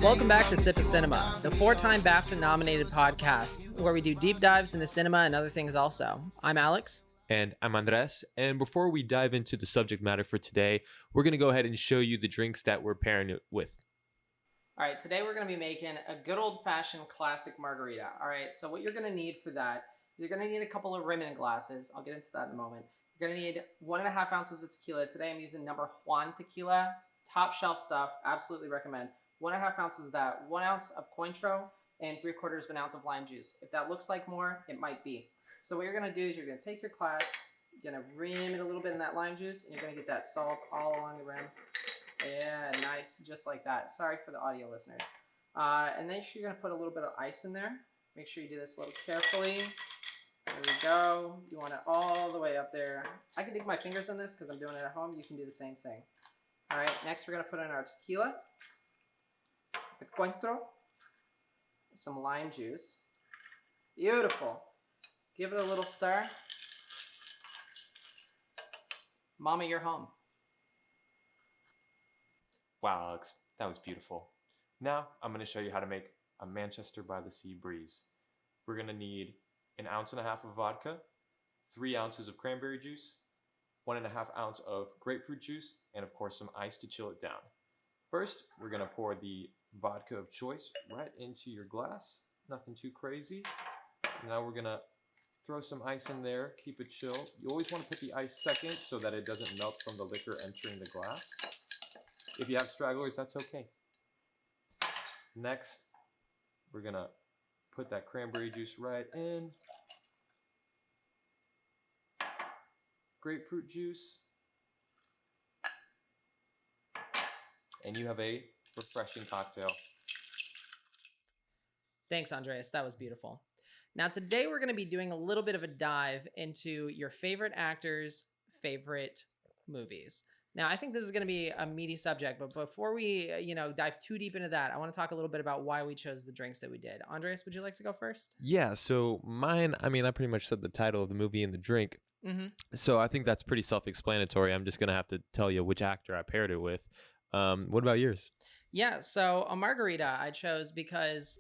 Welcome back to Sip of Cinema, the 4-time BAFTA-nominated podcast where we do deep dives into cinema and other things also. I'm Alex. And I'm Andres. And before we dive into the subject matter for today, we're going to go ahead and show you the drinks that we're pairing it with. All right, today we're going to be making a good old-fashioned classic margarita. All right, so what you're going to need for that is you're going to need a couple of Rimmon glasses. I'll get into that in a moment. You're going to need 1.5 ounces of tequila. Today I'm using number Juan tequila. Top shelf stuff. Absolutely recommend. 1.5 ounces of that. 1 ounce of Cointreau and 3/4 of an ounce of lime juice. If that looks like more, it might be. So what you're going to do is you're going to take your glass, you're going to rim it a little bit in that lime juice, and you're going to get that salt all along the rim. Yeah, nice. Just like that. Sorry for the audio listeners. And then you're going to put a little bit of ice in there. Make sure you do this a little carefully. There we go. You want it all the way up there. I can dig my fingers on this because I'm doing it at home. You can do the same thing. All right, next we're going to put in our tequila, the Cointreau, some lime juice. Beautiful. Give it a little stir. Mama, you're home. Wow, Alex, that was beautiful. Now I'm going to show you how to make a Manchester by the Sea breeze. We're going to need 1.5 ounces of vodka, 3 ounces of cranberry juice, 1.5 ounces of grapefruit juice, and of course some ice to chill it down. First, we're going to pour the vodka of choice right into your glass. Nothing too crazy. Now we're going to throw some ice in there, keep it chill. You always want to put the ice second so that it doesn't melt from the liquor entering the glass. If you have stragglers, that's okay. Next, we're going to put that cranberry juice right in. Grapefruit juice. And you have a refreshing cocktail. Thanks, Andreas. That was beautiful. Now, today we're going to be doing a little bit of a dive into your favorite actors' favorite movies. Now, I think this is going to be a meaty subject, but before we, dive too deep into that, I want to talk a little bit about why we chose the drinks that we did. Andreas, would you like to go first? Yeah, so mine, I pretty much said the title of the movie and the drink. Mm-hmm. So I think that's pretty self-explanatory. I'm just going to have to tell you which actor I paired it with. What about yours? Yeah, so a margarita I chose because,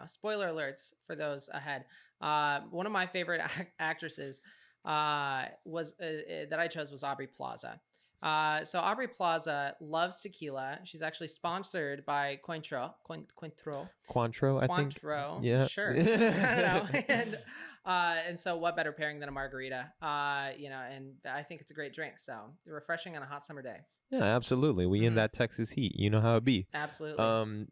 spoiler alerts for those ahead. One of my favorite actresses was that I chose was Aubrey Plaza. So Aubrey Plaza loves tequila. She's actually sponsored by Cointreau, I think. Cointreau, Yeah. Sure. I don't know. And so what better pairing than a margarita? And I think it's a great drink. So refreshing on a hot summer day. Yeah, absolutely. We in that Texas heat. You know how it be. Absolutely.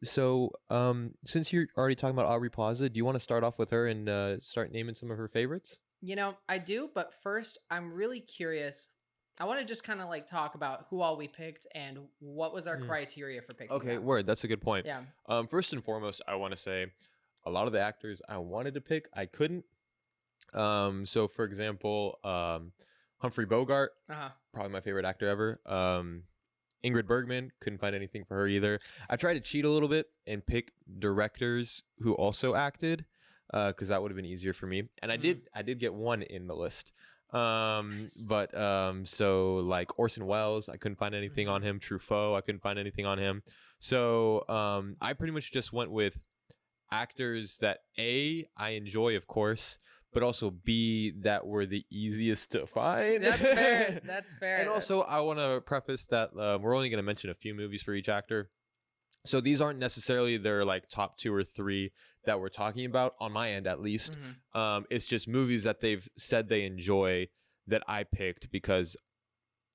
Since you're already talking about Aubrey Plaza, do you want to start off with her and start naming some of her favorites? I do, but first, I'm really curious. I want to just kind of talk about who all we picked and what was our criteria for picking Okay, them. word. That's a good point. Yeah. First and foremost, I want to say a lot of the actors I wanted to pick, I couldn't. So for example, Humphrey Bogart, probably my favorite actor ever. Ingrid Bergman, couldn't find anything for her either. I tried to cheat a little bit and pick directors who also acted, because that would have been easier for me. And I did get one in the list. Nice. But so like Orson Welles, I couldn't find anything on him. Truffaut, I couldn't find anything on him. So I pretty much just went with actors that I enjoy, of course, but also B, that were the easiest to find. That's fair. That's fair. And also, I want to preface that we're only going to mention a few movies for each actor. So these aren't necessarily their top 2 or 3 that we're talking about, on my end at least. It's just movies that they've said they enjoy that I picked because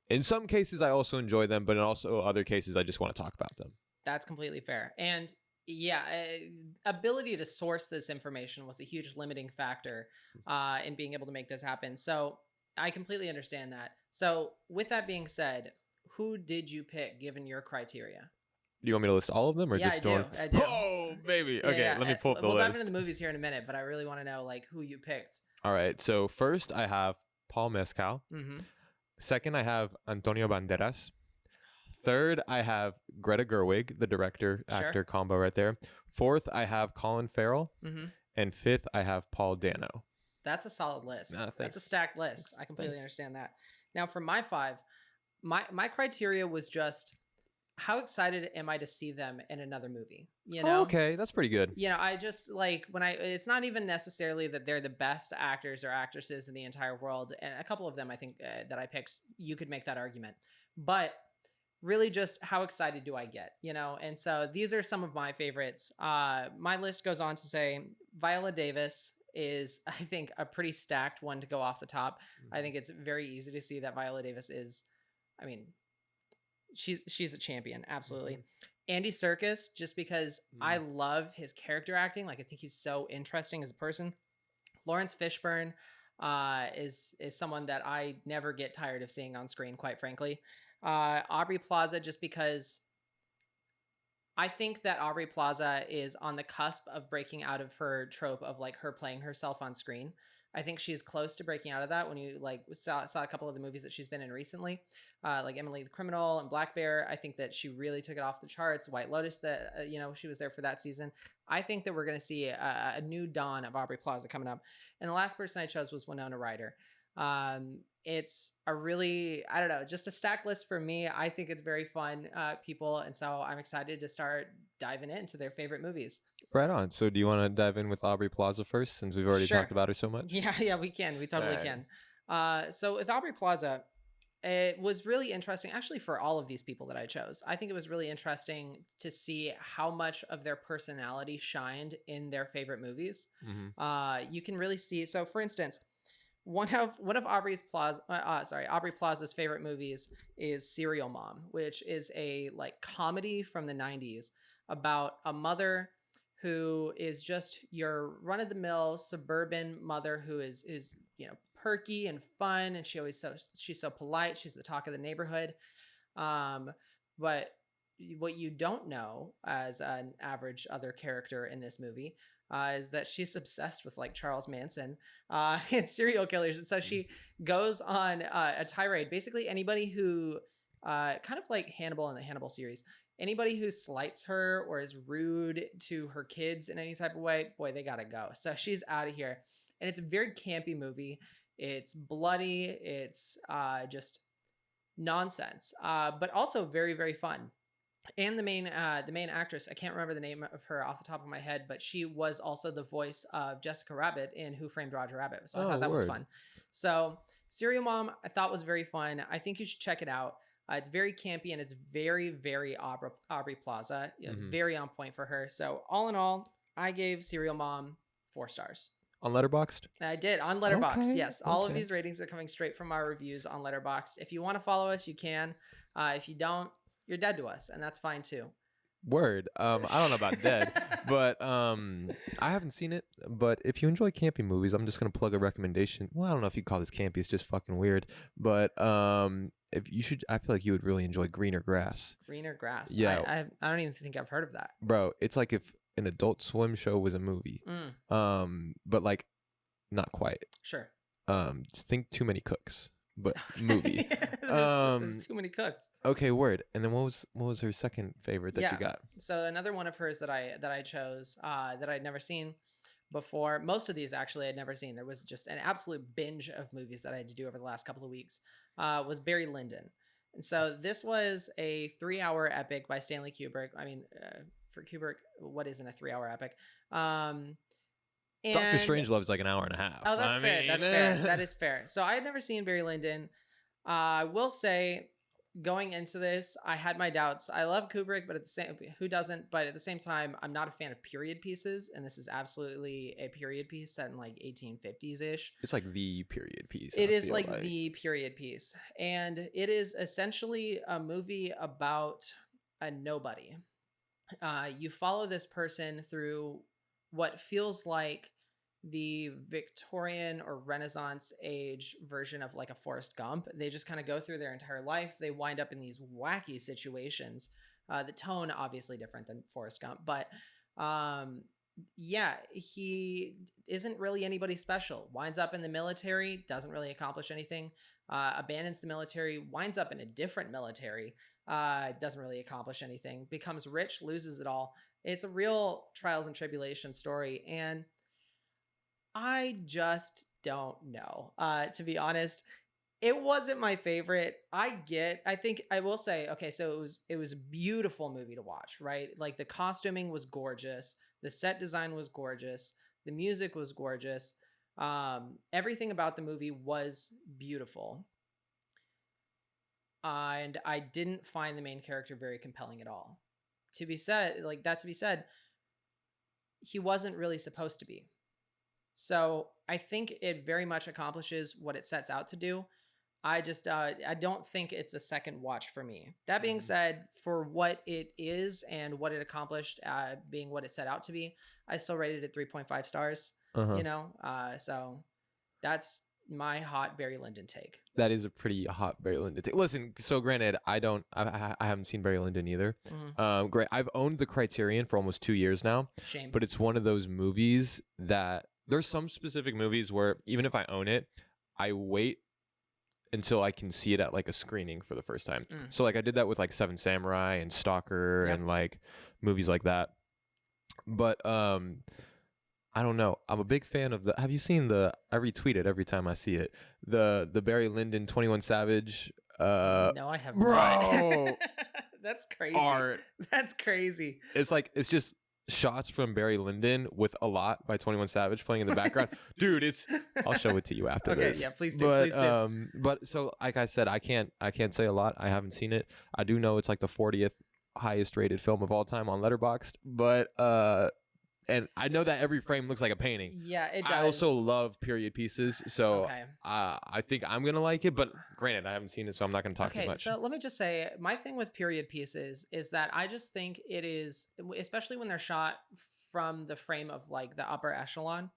in some cases I also enjoy them, but in also other cases I just want to talk about them. That's completely fair. And yeah, ability to source this information was a huge limiting factor in being able to make this happen. So I completely understand that. So with that being said, who did you pick given your criteria? Do you want me to list all of them, or yeah, just I do. Oh, baby. Yeah, okay, yeah. Let me pull up the list. list. We'll dive into the movies here in a minute, but I really want to know who you picked. All right. So first, I have Paul Mescal. Second, I have Antonio Banderas. Third, I have Greta Gerwig, the director-actor combo right there. Fourth, I have Colin Farrell. And fifth, I have Paul Dano. That's a solid list. That's a stacked list. I completely understand that. Now, for my 5, my criteria was just how excited am I to see them in another movie? You Oh, know, okay, that's pretty good. I just like when it's not even necessarily that they're the best actors or actresses in the entire world. And a couple of them, I think that I picked, you could make that argument, but really just how excited do I get, And so these are some of my favorites. My list goes on to say Viola Davis is, I think, a pretty stacked one to go off the top. I think it's very easy to see that Viola Davis is, I mean, she's a champion, absolutely. Andy Serkis, just because I love his character acting, like I think he's so interesting as a person. Lawrence Fishburne is someone that I never get tired of seeing on screen, quite frankly. Aubrey Plaza, just because I think that Aubrey Plaza is on the cusp of breaking out of her trope of like her playing herself on screen. I think she's close to breaking out of that when you like saw a couple of the movies that she's been in recently, like Emily the Criminal and Black Bear. I think that she really took it off the charts. White Lotus, that she was there for that season. I think that we're going to see a new dawn of Aubrey Plaza coming up. And the last person I chose was Winona Ryder. It's a really, I don't know, just a stack list for me. I think it's very fun, people. And so I'm excited to start diving into their favorite movies. Right on. So do you want to dive in with Aubrey Plaza first, since we've already Sure. talked about her so much? Yeah, we can. We totally Alright. can. So with Aubrey Plaza, it was really interesting, actually, for all of these people that I chose. I think it was really interesting to see how much of their personality shined in their favorite movies. You can really see. So, for instance, one of Aubrey Plaza's favorite movies is Serial Mom, which is a like comedy from the 90s about a mother who is just your run of the mill suburban mother who is perky and fun, and she's so polite. She's the talk of the neighborhood. But what you don't know as an average other character in this movie is that she's obsessed with like Charles Manson and serial killers, and so she goes on a tirade. Basically, anybody who kind of like Hannibal in the Hannibal series, anybody who slights her or is rude to her kids in any type of way, boy, they gotta go. So she's out of here, and it's a very campy movie. It's bloody. It's just nonsense, but also very, very fun. And the main actress, I can't remember the name of her off the top of my head, but she was also the voice of Jessica Rabbit in Who Framed Roger Rabbit. So I thought that was fun. So Serial Mom, I thought was very fun. I think you should check it out. It's very campy and it's very, very Aubrey Plaza. It's very on point for her. So all in all, I gave Serial Mom 4 stars. On Letterboxd? I did, on Letterboxd. Okay, Yes, all of these ratings are coming straight from our reviews on Letterboxd. If you want to follow us, you can. If you don't, you're dead to us, and that's fine too. Word. I don't know about dead, but I haven't seen it. But if you enjoy campy movies, I'm just gonna plug a recommendation. Well, I don't know if you call this campy; it's just fucking weird. But if you should, I feel like you would really enjoy Greener Grass. Greener Grass. Yeah, I don't even think I've heard of that. Bro, it's like if an Adult Swim show was a movie. But like not quite. Sure. Just think Too Many Cooks, but movie. There's Too Many Cooks. Okay, word. And then what was her second favorite that you got? So another one of hers that I chose that I'd never seen before. Most of these actually I'd never seen. There was just an absolute binge of movies that I had to do over the last couple of weeks. Was Barry Lyndon. And so this was a 3-hour epic by Stanley Kubrick. I mean, for Kubrick, what isn't a 3-hour epic? Doctor Strangelove is like an hour and a half. Oh, that's fair. That's fair. That is fair. So I had never seen Barry Lyndon. I will say, going into this, I had my doubts. I love Kubrick, but who doesn't? But at the same time, I'm not a fan of period pieces, and this is absolutely a period piece set in like 1850s ish. It's like the period piece. It is like the period piece, and it is essentially a movie about a nobody. You follow this person through what feels like the Victorian or Renaissance age version of like a Forrest Gump. They just kind of go through their entire life. They wind up in these wacky situations. The tone obviously different than Forrest Gump, but yeah, he isn't really anybody special. Winds up in the military, doesn't really accomplish anything. Abandons the military, winds up in a different military, doesn't really accomplish anything. Becomes rich, loses it all. It's a real trials and tribulation story, and I just don't know. To be honest, It wasn't my favorite. I think I will say, okay, so it was a beautiful movie to watch, right? Like the costuming was gorgeous, the set design was gorgeous, the music was gorgeous. Everything about the movie was beautiful. And I didn't find the main character very compelling at all. To be said, like that to be said, he wasn't really supposed to be. So I think it very much accomplishes what it sets out to do. I don't think it's a second watch for me. That being said, for what it is and what it accomplished, being what it set out to be, I still rated it 3.5 stars. Uh-huh. So that's my hot Barry Lyndon take. That is a pretty hot Barry Lyndon take. Listen, so granted, I haven't seen Barry Lyndon either. Great. I've owned the Criterion for almost 2 years now. Shame. But it's one of those movies that there's some specific movies where even if I own it, I wait until I can see it at like a screening for the first time. So like I did that with like Seven Samurai and Stalker and like movies like that. But I don't know. I'm a big fan of have you seen I retweet it every time I see it. The Barry Lyndon 21 Savage no, I have bro. not. That's crazy. Art. That's crazy. It's just shots from Barry Lyndon with A Lot by 21 Savage playing in the background. Dude, I'll show it to you after this. Okay, yeah, please do. But, Please do. But so like I said, I can't say a lot. I haven't seen it. I do know it's like the 40th highest rated film of all time on Letterboxd, but and I know that every frame looks like a painting. Yeah, it does. I also love period pieces, so Okay. I think I'm gonna like it. But granted, I haven't seen it, so I'm not gonna talk too much. So let me just say, my thing with period pieces is that I just think it is, especially when they're shot from the frame of like the upper echelon,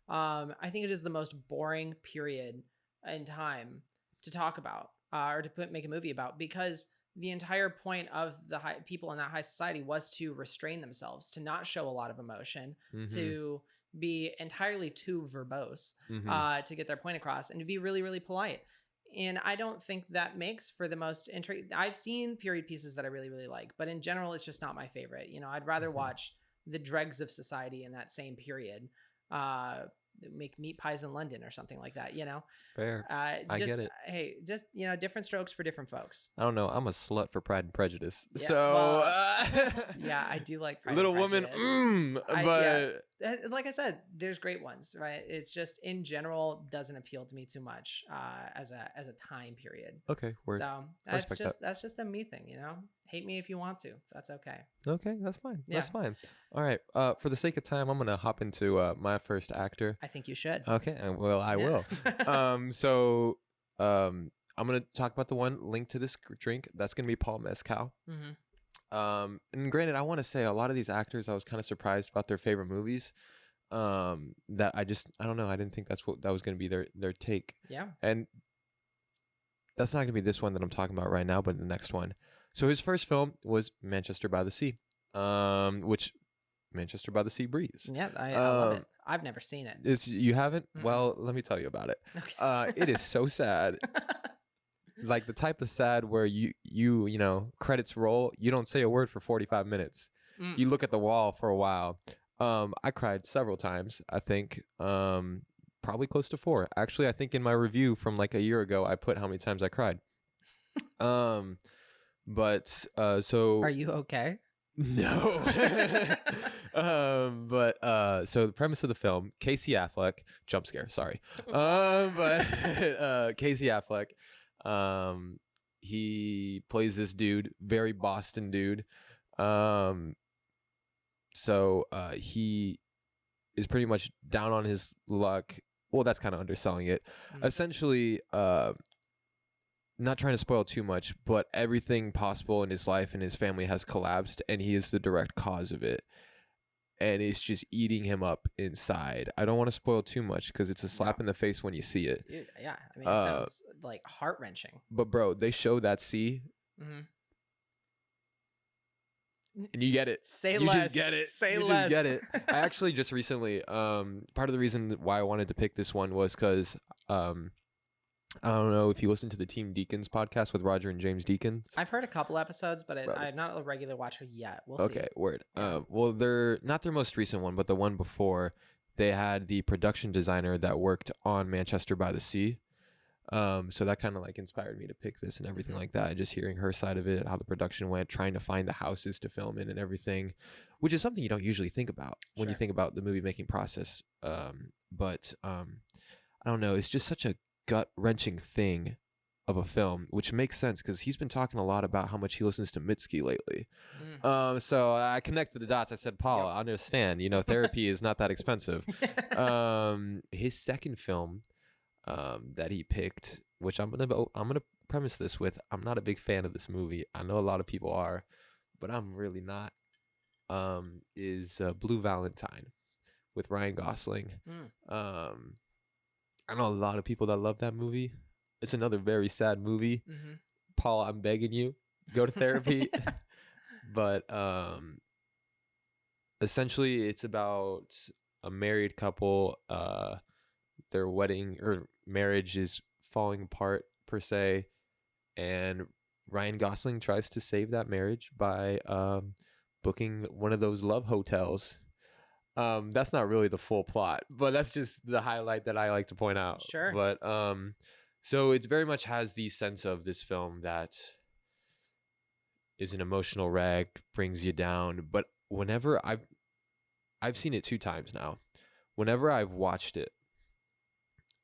I think it is the most boring period in time to talk about or to make a movie about, because the entire point of the people in that high society was to restrain themselves, to not show a lot of emotion, to be entirely too verbose to get their point across, and to be really, really polite. And I don't think that makes for the most I've seen period pieces that I really, really like, but in general, it's just not my favorite. I'd rather watch the dregs of society in that same period, make meat pies in London or something like that, Fair. I get it. Hey, just, different strokes for different folks. I don't know. I'm a slut for Pride and Prejudice. Yeah, so yeah, I do like Pride Little and Woman, Prejudice. but like I said, there's great ones, right? It's just in general doesn't appeal to me too much as a time period. Okay, word. So that's just a me thing, Hate me if you want to. That's okay. Okay, that's fine. Yeah. That's fine. All right. For the sake of time, I'm gonna hop into my first actor. I think you should. Okay. Well, I will. So I'm gonna talk about the one linked to this drink. That's gonna be Paul Mescal. And granted, I want to say a lot of these actors, I was kind of surprised about their favorite movies. That I don't know. I didn't think that was gonna be their take. Yeah. And that's not gonna be this one that I'm talking about right now, but the next one. So his first film was Manchester by the Sea, which Manchester by the Sea Breeze. Yeah, I love it. I've never seen it. You haven't? Well, let me tell you about it. Okay. It is so sad. Like the type of sad where you know, credits roll, you don't say a word for 45 minutes. You look at the wall for a while. I cried several times, I think. Probably close to 4. Actually, I think in my review from like a year ago, I put how many times I cried. But so Are you okay? No. So the premise of the film, Casey Affleck, jump scare, sorry. But Casey Affleck, he plays this dude, very Boston dude. So he is pretty much down on his luck. Well, that's kind of underselling it. Essentially, not trying to spoil too much, but everything possible in his life and his family has collapsed, and he is the direct cause of it. And it's just eating him up inside. I don't want to spoil too much because it's a slap in the face when you see it. Dude, yeah, I mean, it sounds like heart-wrenching. But bro, they show that sea, and you get it. Say you less. Just get it. Say you less. Just get it. I actually just recently, part of the reason why I wanted to pick this one was because, I don't know if you listen to the Team Deacons podcast with Roger and James Deacon. I've heard a couple episodes, but I'm not a regular watcher yet. We'll see. Okay, word. Yeah. Well, they're not their most recent one, but the one before, they had the production designer that worked on Manchester by the Sea. So that kind of like inspired me to pick this and everything Mhm. like that. And just hearing her side of it, how the production went, trying to find the houses to film in and everything, which is something you don't usually think about when you Sure. think about the movie making process. But I don't know. It's just such a gut wrenching thing of a film, which makes sense because he's been talking a lot about how much he listens to Mitski lately. Mm. So I connected the dots. I said, Paul, Yep. I understand. You know, therapy is not that expensive. His second film that he picked, which I'm gonna premise this with, I'm not a big fan of this movie. I know a lot of people are, but I'm really not. Is Blue Valentine with Ryan Gosling. Mm. Um, I know a lot of people that love that movie. It's another very sad movie. Mhm. Paul, I'm begging you, go to therapy. But essentially, it's about a married couple. Their wedding or marriage is falling apart per se, and Ryan Gosling tries to save that marriage by booking one of those love hotels. That's not really the full plot, but that's just the highlight that I like to point out. Sure. But so it's very much has the sense of this film that is an emotional wreck, brings you down. But whenever I've seen it 2 times now. Whenever I've watched it,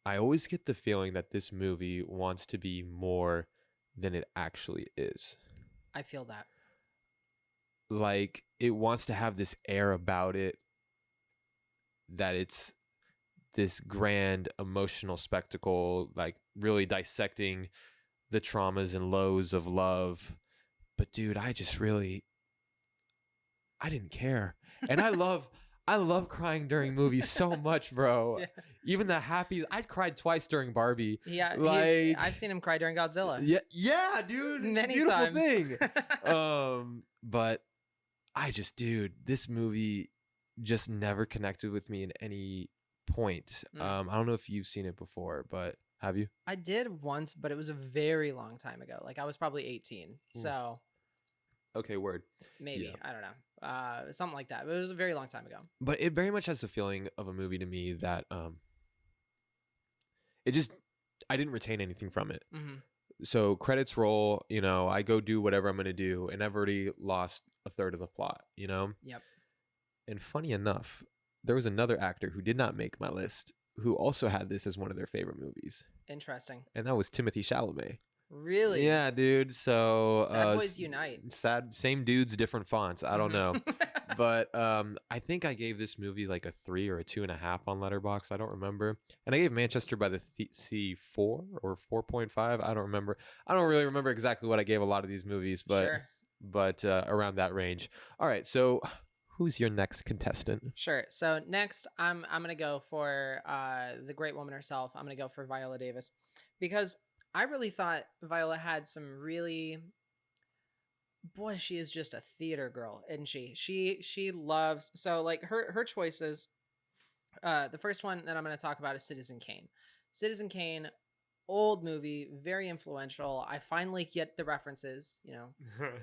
I always get the feeling that this movie wants to be more than it actually is. I feel that. Like it wants to have this air about it that it's this grand emotional spectacle, like really dissecting the traumas and lows of love. But dude, I didn't care. And I love crying during movies so much, bro. Yeah. Even the happy I cried twice during Barbie. Yeah, Like I've seen him cry during Godzilla yeah, dude. It's a many beautiful times. thing. But dude, this movie just never connected with me in any point. Mm. I don't know if you've seen it before, but have you? I did once, but it was a very long time ago. Like I was probably 18. Mm. So Okay, word. maybe, Yeah. I don't know. Something like that. But it was a very long time ago. But it very much has the feeling of a movie to me that it just I didn't retain anything from it. Mm-hmm. So credits roll, you know, I go do whatever I'm gonna do, and I've already lost a third of the plot, you know? Yep. And funny enough, there was another actor who did not make my list who also had this as one of their favorite movies. Interesting. And that was Timothy Chalamet. Really? Yeah, dude. So Sad Boys Unite. sad same dudes, different fonts. I don't know. Mhm. But I think I gave this movie like a 3 or a 2.5 on Letterboxd. I don't remember. And I gave Manchester by the Sea 4 or 4.5. I don't remember. I don't really remember exactly what I gave a lot of these movies, but Sure. around that range. All right, so who's your next contestant? Sure. So next, I'm gonna go for the great woman herself. I'm gonna go for Viola Davis because I really thought Viola had some really, boy, she is just a theater girl, isn't she? She loves, so like her choices. The first one that I'm going to talk about is Citizen Kane. Citizen Kane, old movie, very influential. I finally get the references, you know,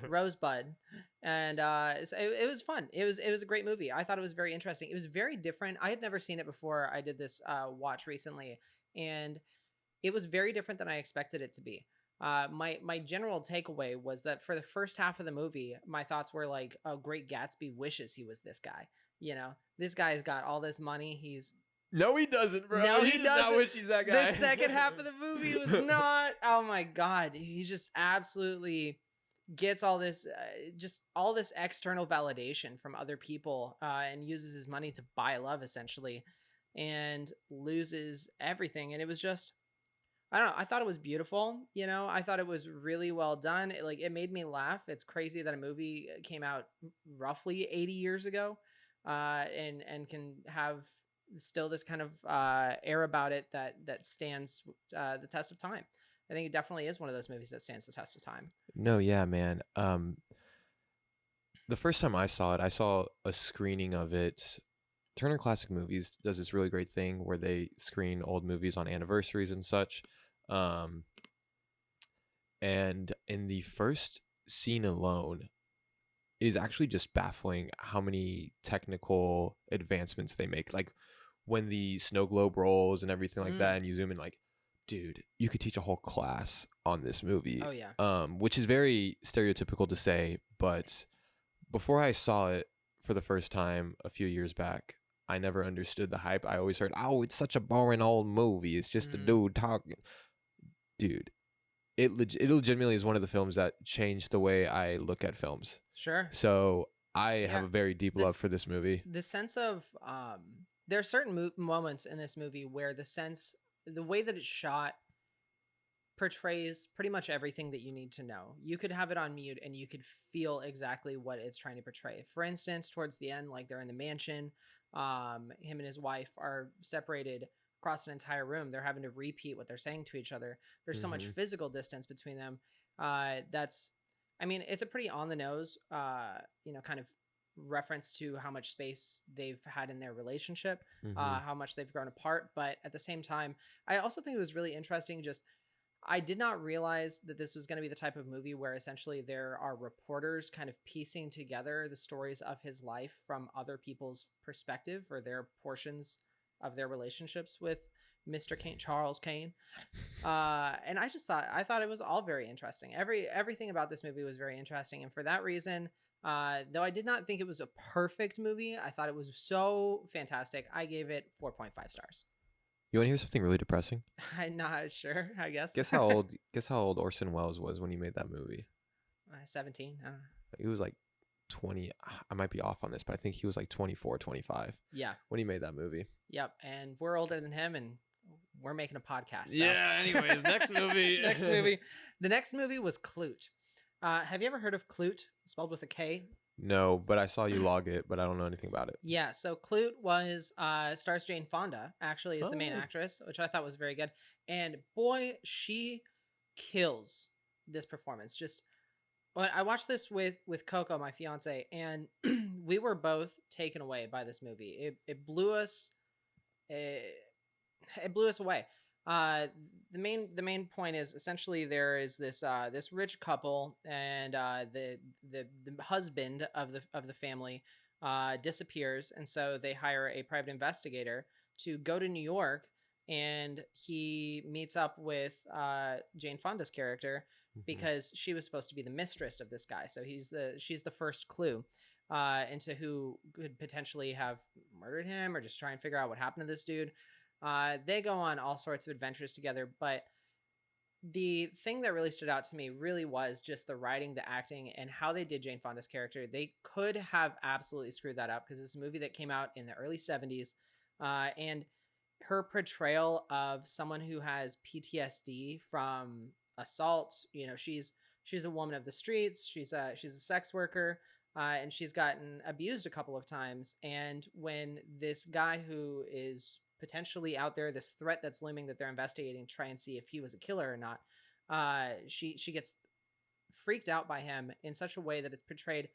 Rosebud, and it was fun. It was a great movie. I thought it was very interesting. It was very different. I had never seen it before. I did this watch recently, and it was very different than I expected it to be. My general takeaway was that for the first half of the movie, my thoughts were like, "Oh, Great Gatsby wishes he was this guy." You know, this guy's got all this money. He's No, he doesn't, bro. No, he he does not doesn't. wish he's that guy. The second half of the movie was not. Oh my god, he just absolutely gets all this, just all this external validation from other people, and uses his money to buy love essentially, and loses everything. And it was just, I don't know. I thought it was beautiful. You know, I thought it was really well done. It made me laugh. It's crazy that a movie came out roughly 80 years ago, and can have still this kind of air about it that stands the test of time. I think it definitely is one of those movies that stands the test of time. No, yeah, man. The first time I saw it, I saw a screening of it. Turner Classic Movies does this really great thing where they screen old movies on anniversaries and such. And in the first scene alone, it is actually just baffling how many technical advancements they make. Like when the snow globe rolls and everything like that, and you zoom in, like, dude, you could teach a whole class on this movie. Oh yeah. Which is very stereotypical to say, but before I saw it for the first time a few years back, I never understood the hype. I always heard, "Oh, it's such a boring old movie. It's just a dude talking." Dude, it legitimately is one of the films that changed the way I look at films. Sure. So I Yeah. have a very deep love for this movie. The sense of there are certain moments in this movie where the way that it's shot portrays pretty much everything that you need to know. You could have it on mute and you could feel exactly what it's trying to portray. For instance, towards the end, like they're in the mansion, him and his wife are separated across an entire room. They're having to repeat what they're saying to each other. There's so much physical distance between them. It's a pretty on the nose, kind of reference to how much space they've had in their relationship, how much they've grown apart. But at the same time, I also think it was really interesting. I did not realize that this was going to be the type of movie where essentially there are reporters kind of piecing together the stories of his life from other people's perspective or their portions of their relationships with Mr. Charles Kane. And I thought it was all very interesting. Everything about this movie was very interesting. And for that reason, though I did not think it was a perfect movie, I thought it was so fantastic. I gave it 4.5 stars. You want to hear something really depressing? I'm not sure, I guess. Guess how old Orson Welles was when he made that movie? 17. I don't know. He was like 20. I might be off on this, but I think he was like 24, 25. Yeah. When he made that movie. Yep. And we're older than him, and we're making a podcast. So. Yeah. Anyways, next movie. Next movie. The next movie was Clute. Have you ever heard of Clute? Spelled with a K? No, but I saw you log it, but I don't know anything about it. Yeah, so Clute stars Jane Fonda, actually, is the main actress, which I thought was very good. And boy, she kills this performance. I watched this with Coco, my fiance, and we were both taken away by this movie. It blew us away. The main point is essentially there is this rich couple, and the husband of the family disappears, and so they hire a private investigator to go to New York, and he meets up with Jane Fonda's character because she was supposed to be the mistress of this guy. So she's the first clue into who could potentially have murdered him or just try and figure out what happened to this dude. They go on all sorts of adventures together, but the thing that really stood out to me really was just the writing, the acting, and how they did Jane Fonda's character. They could have absolutely screwed that up because it's a movie that came out in the early 70s, and her portrayal of someone who has PTSD from assault, she's a woman of the streets, she's a sex worker, and she's gotten abused a couple of times, and when this guy who is potentially out there, this threat that's looming that they're investigating, try and see if he was a killer or not, she gets freaked out by him in such a way that it's portrayed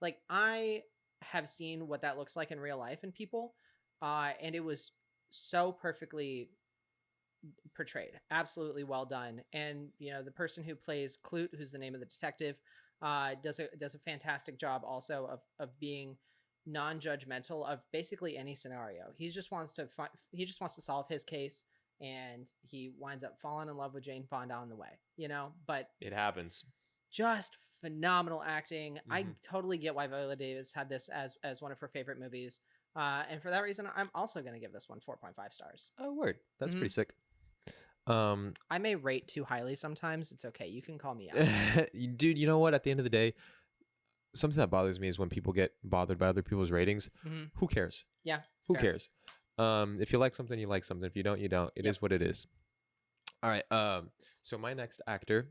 like I have seen what that looks like in real life in people, and it was so perfectly portrayed, absolutely well done. And the person who plays Clute, who's the name of the detective, does a fantastic job also of being non-judgmental of basically any scenario. He just wants to solve his case, and he winds up falling in love with Jane Fonda on the way, but it happens. Just phenomenal acting. I totally get why Viola Davis had this as one of her favorite movies, and for that reason I'm also going to give this one 4.5 stars. Oh, word. That's pretty sick. I may rate too highly sometimes. It's okay, you can call me out. Dude, you know what, at the end of the day, something that bothers me is when people get bothered by other people's ratings. Who cares? Yeah. Who cares? If you like something, you like something. If you don't, you don't. It is what it is. All right. So my next actor,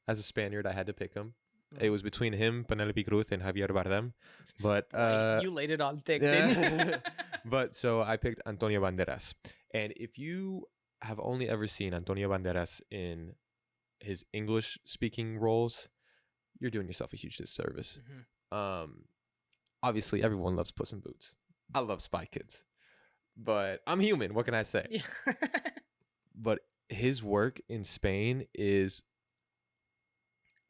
as a Spaniard, I had to pick him. It was between him, Penelope Cruz, and Javier Bardem. But you laid it on thick, didn't you? But so I picked Antonio Banderas. And if you have only ever seen Antonio Banderas in his English-speaking roles, you're doing yourself a huge disservice. Obviously, everyone loves Puss in Boots. I love Spy Kids. But I'm human. What can I say? Yeah. But his work in Spain is...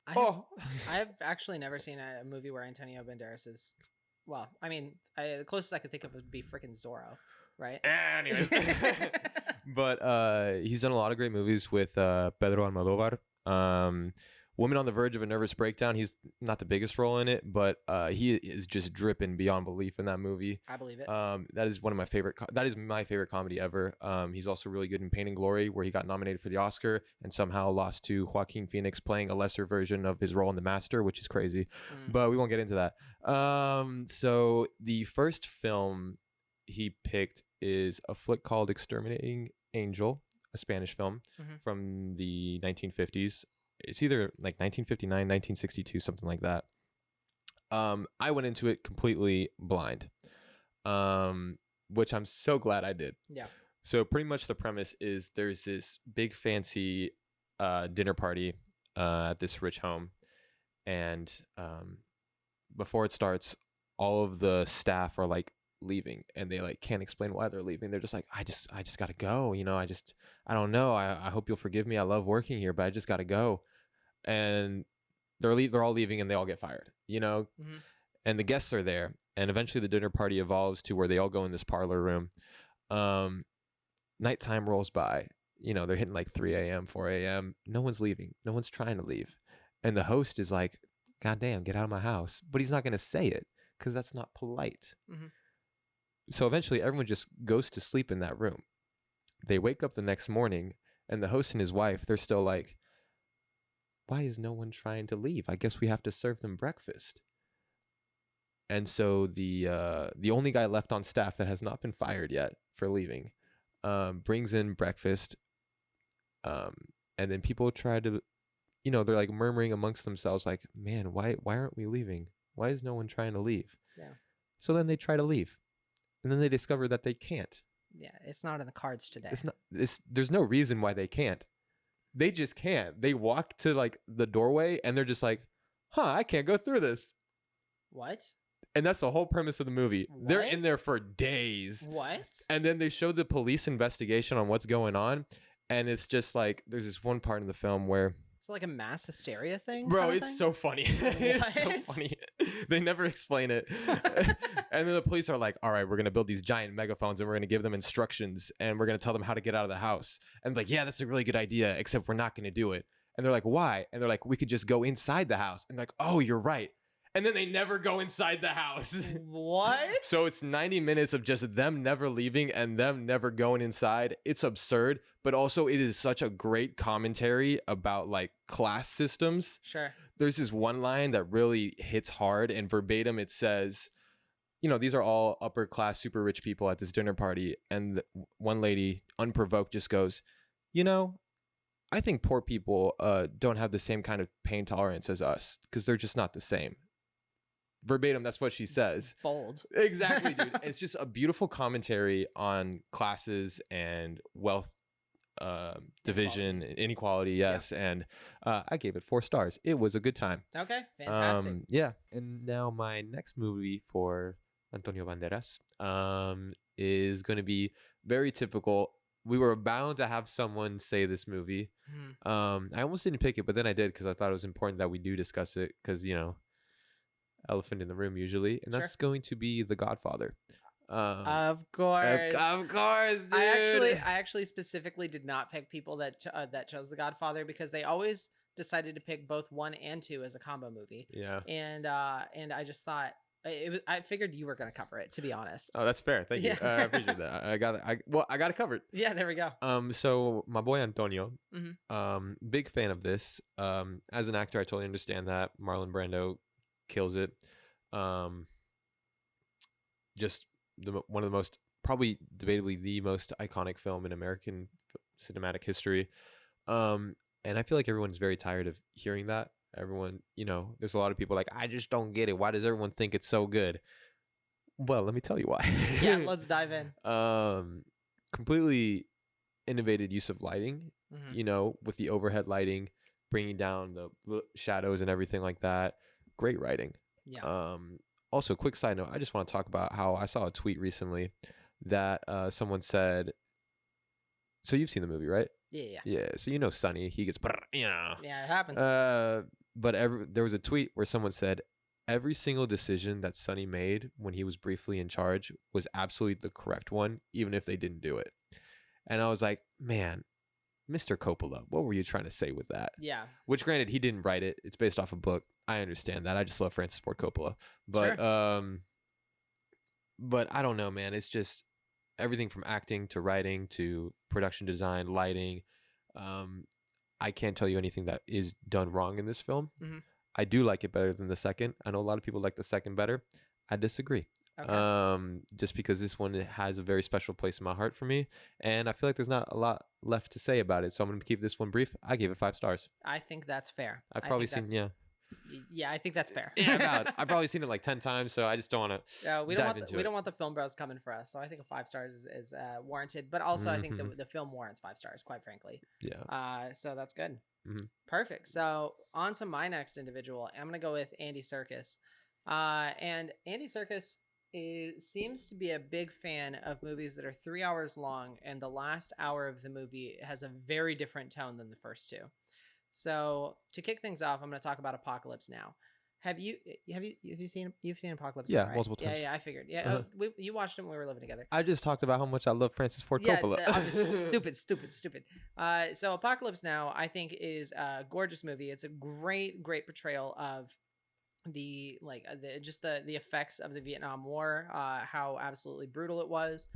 I've actually never seen a movie where Antonio Banderas is... Well, I mean, the closest I could think of would be freaking Zorro. right? Anyways. But he's done a lot of great movies with Pedro Almodovar. Woman on the Verge of a Nervous Breakdown. He's not the biggest role in it, but he is just dripping beyond belief in that movie. I believe it. That is one of my favorite. That is my favorite comedy ever. He's also really good in Pain and Glory, where he got nominated for the Oscar and somehow lost to Joaquin Phoenix, playing a lesser version of his role in The Master, which is crazy. But we won't get into that. So the first film he picked is a flick called Exterminating Angel, a Spanish film from the 1950s. It's either like 1959, 1962, something like that. I went into it completely blind, which I'm so glad I did. Yeah. So pretty much the premise is there's this big fancy dinner party at this rich home, and before it starts, all of the staff are like leaving, and they like can't explain why they're leaving. They're just like, I just gotta go, I don't know, I hope you'll forgive me, I love working here, but I just gotta go. And they're all leaving, and they all get fired, and the guests are there, and eventually the dinner party evolves to where they all go in this parlor room. Nighttime rolls by, they're hitting like 3 a.m., 4 a.m. No one's leaving, no one's trying to leave, and the host is like, God damn, get out of my house. But he's not going to say it because that's not polite. So eventually everyone just goes to sleep in that room. They wake up the next morning, and the host and his wife, they're still like, why is no one trying to leave? I guess we have to serve them breakfast. And so the only guy left on staff that has not been fired yet for leaving brings in breakfast. And then people try to, they're like murmuring amongst themselves like, man, why aren't we leaving? Why is no one trying to leave? Yeah. So then they try to leave. And then they discover that they can't. Yeah, it's not in the cards today. There's no reason why they can't. They just can't. They walk to like the doorway, and they're just like, I can't go through this. What? And that's the whole premise of the movie. What? They're in there for days. What? And then they show the police investigation on what's going on. And it's just like, there's this one part in the film where, it's like a mass hysteria thing? bro, kind of it's thing? so funny. It's so What? funny. They never explain it. And then the police are like, all right, we're going to build these giant megaphones, and we're going to give them instructions, and we're going to tell them how to get out of the house. And like, yeah, that's a really good idea, except we're not going to do it. And they're like, why? And they're like, we could just go inside the house. And like, oh, you're right. And then they never go inside the house. What? So it's 90 minutes of just them never leaving and them never going inside. It's absurd, but also it is such a great commentary about like class systems. Sure. There's this one line that really hits hard, and verbatim it says, these are all upper class, super rich people at this dinner party. And one lady, unprovoked, just goes, I think poor people don't have the same kind of pain tolerance as us because they're just not the same. Verbatim, that's what she says. Bold. Exactly, dude. It's just a beautiful commentary on classes and wealth division, inequality, yes. Yeah. And I gave it 4 stars. It was a good time. Okay, fantastic. Yeah. And now my next movie for Antonio Banderas is going to be very typical. We were bound to have someone say this movie. I almost didn't pick it, but then I did because I thought it was important that we do discuss it because, elephant in the room usually, and that's going to be The Godfather. Of course, dude. I actually specifically did not pick people that chose The Godfather because they always decided to pick both 1 and 2 as a combo movie. Yeah, and I just thought I figured you were going to cover it, to be honest. Oh, that's fair. Thank you. I appreciate that. I got it covered. Yeah, there we go. So my boy Antonio, big fan of this. As an actor, I totally understand that. Marlon Brando kills it. Just one of the most, probably debatably the most iconic film in American cinematic history. And I feel like everyone's very tired of hearing that. Everyone, there's a lot of people like, I just don't get it. Why does everyone think it's so good? Well, let me tell you why. Yeah, let's dive in. Completely innovated use of lighting, with the overhead lighting, bringing down the shadows and everything like that. Great writing. Yeah. Also, quick side note, I just want to talk about how I saw a tweet recently that someone said, so you've seen the movie, right? Yeah. Yeah. So Sonny, he gets, Yeah, it happens. but there was a tweet where someone said, every single decision that Sonny made when he was briefly in charge was absolutely the correct one, even if they didn't do it. And I was like, man, Mr. Coppola, what were you trying to say with that? Yeah. Which, granted, he didn't write it. It's based off a book. I understand that. I just love Francis Ford Coppola. But Sure. but I don't know, man. It's just everything from acting to writing to production design, lighting. Um, I can't tell you anything that is done wrong in this film. Mhm. I do like it better than the second. I know a lot of people like the second better. I disagree. Okay. Just because this one has a very special place in my heart for me, and I feel like there's not a lot left to say about it. So I'm gonna keep this one brief. I gave it 5 stars. I think that's fair. I've I probably think seen that's yeah, I think that's fair. yeah about I've probably seen it like 10 times, so I just don't want Yeah, to dive into we it. don't want the film bros coming for us. So I think 5 stars is warranted, but also I think Mhm. the film warrants 5 stars, quite frankly. Yeah. So that's good. Mhm. Perfect. So on to my next individual. I'm gonna go with Andy Serkis. And Andy Serkis seems to be a big fan of movies that are 3 hours long, and the last hour of the movie has a very different tone than the first two. So to kick things off, I'm going to talk about Apocalypse Now. Have you seen Apocalypse Now, Yeah, right? multiple Yeah, times. yeah, I figured. Yeah, Uh-huh. you watched it when we were living together. I just talked about how much I love Francis Ford Yeah, Coppola. obviously, stupid. So Apocalypse Now, I think, is a gorgeous movie. It's a great portrayal of the the effects of the Vietnam War, how absolutely brutal it was.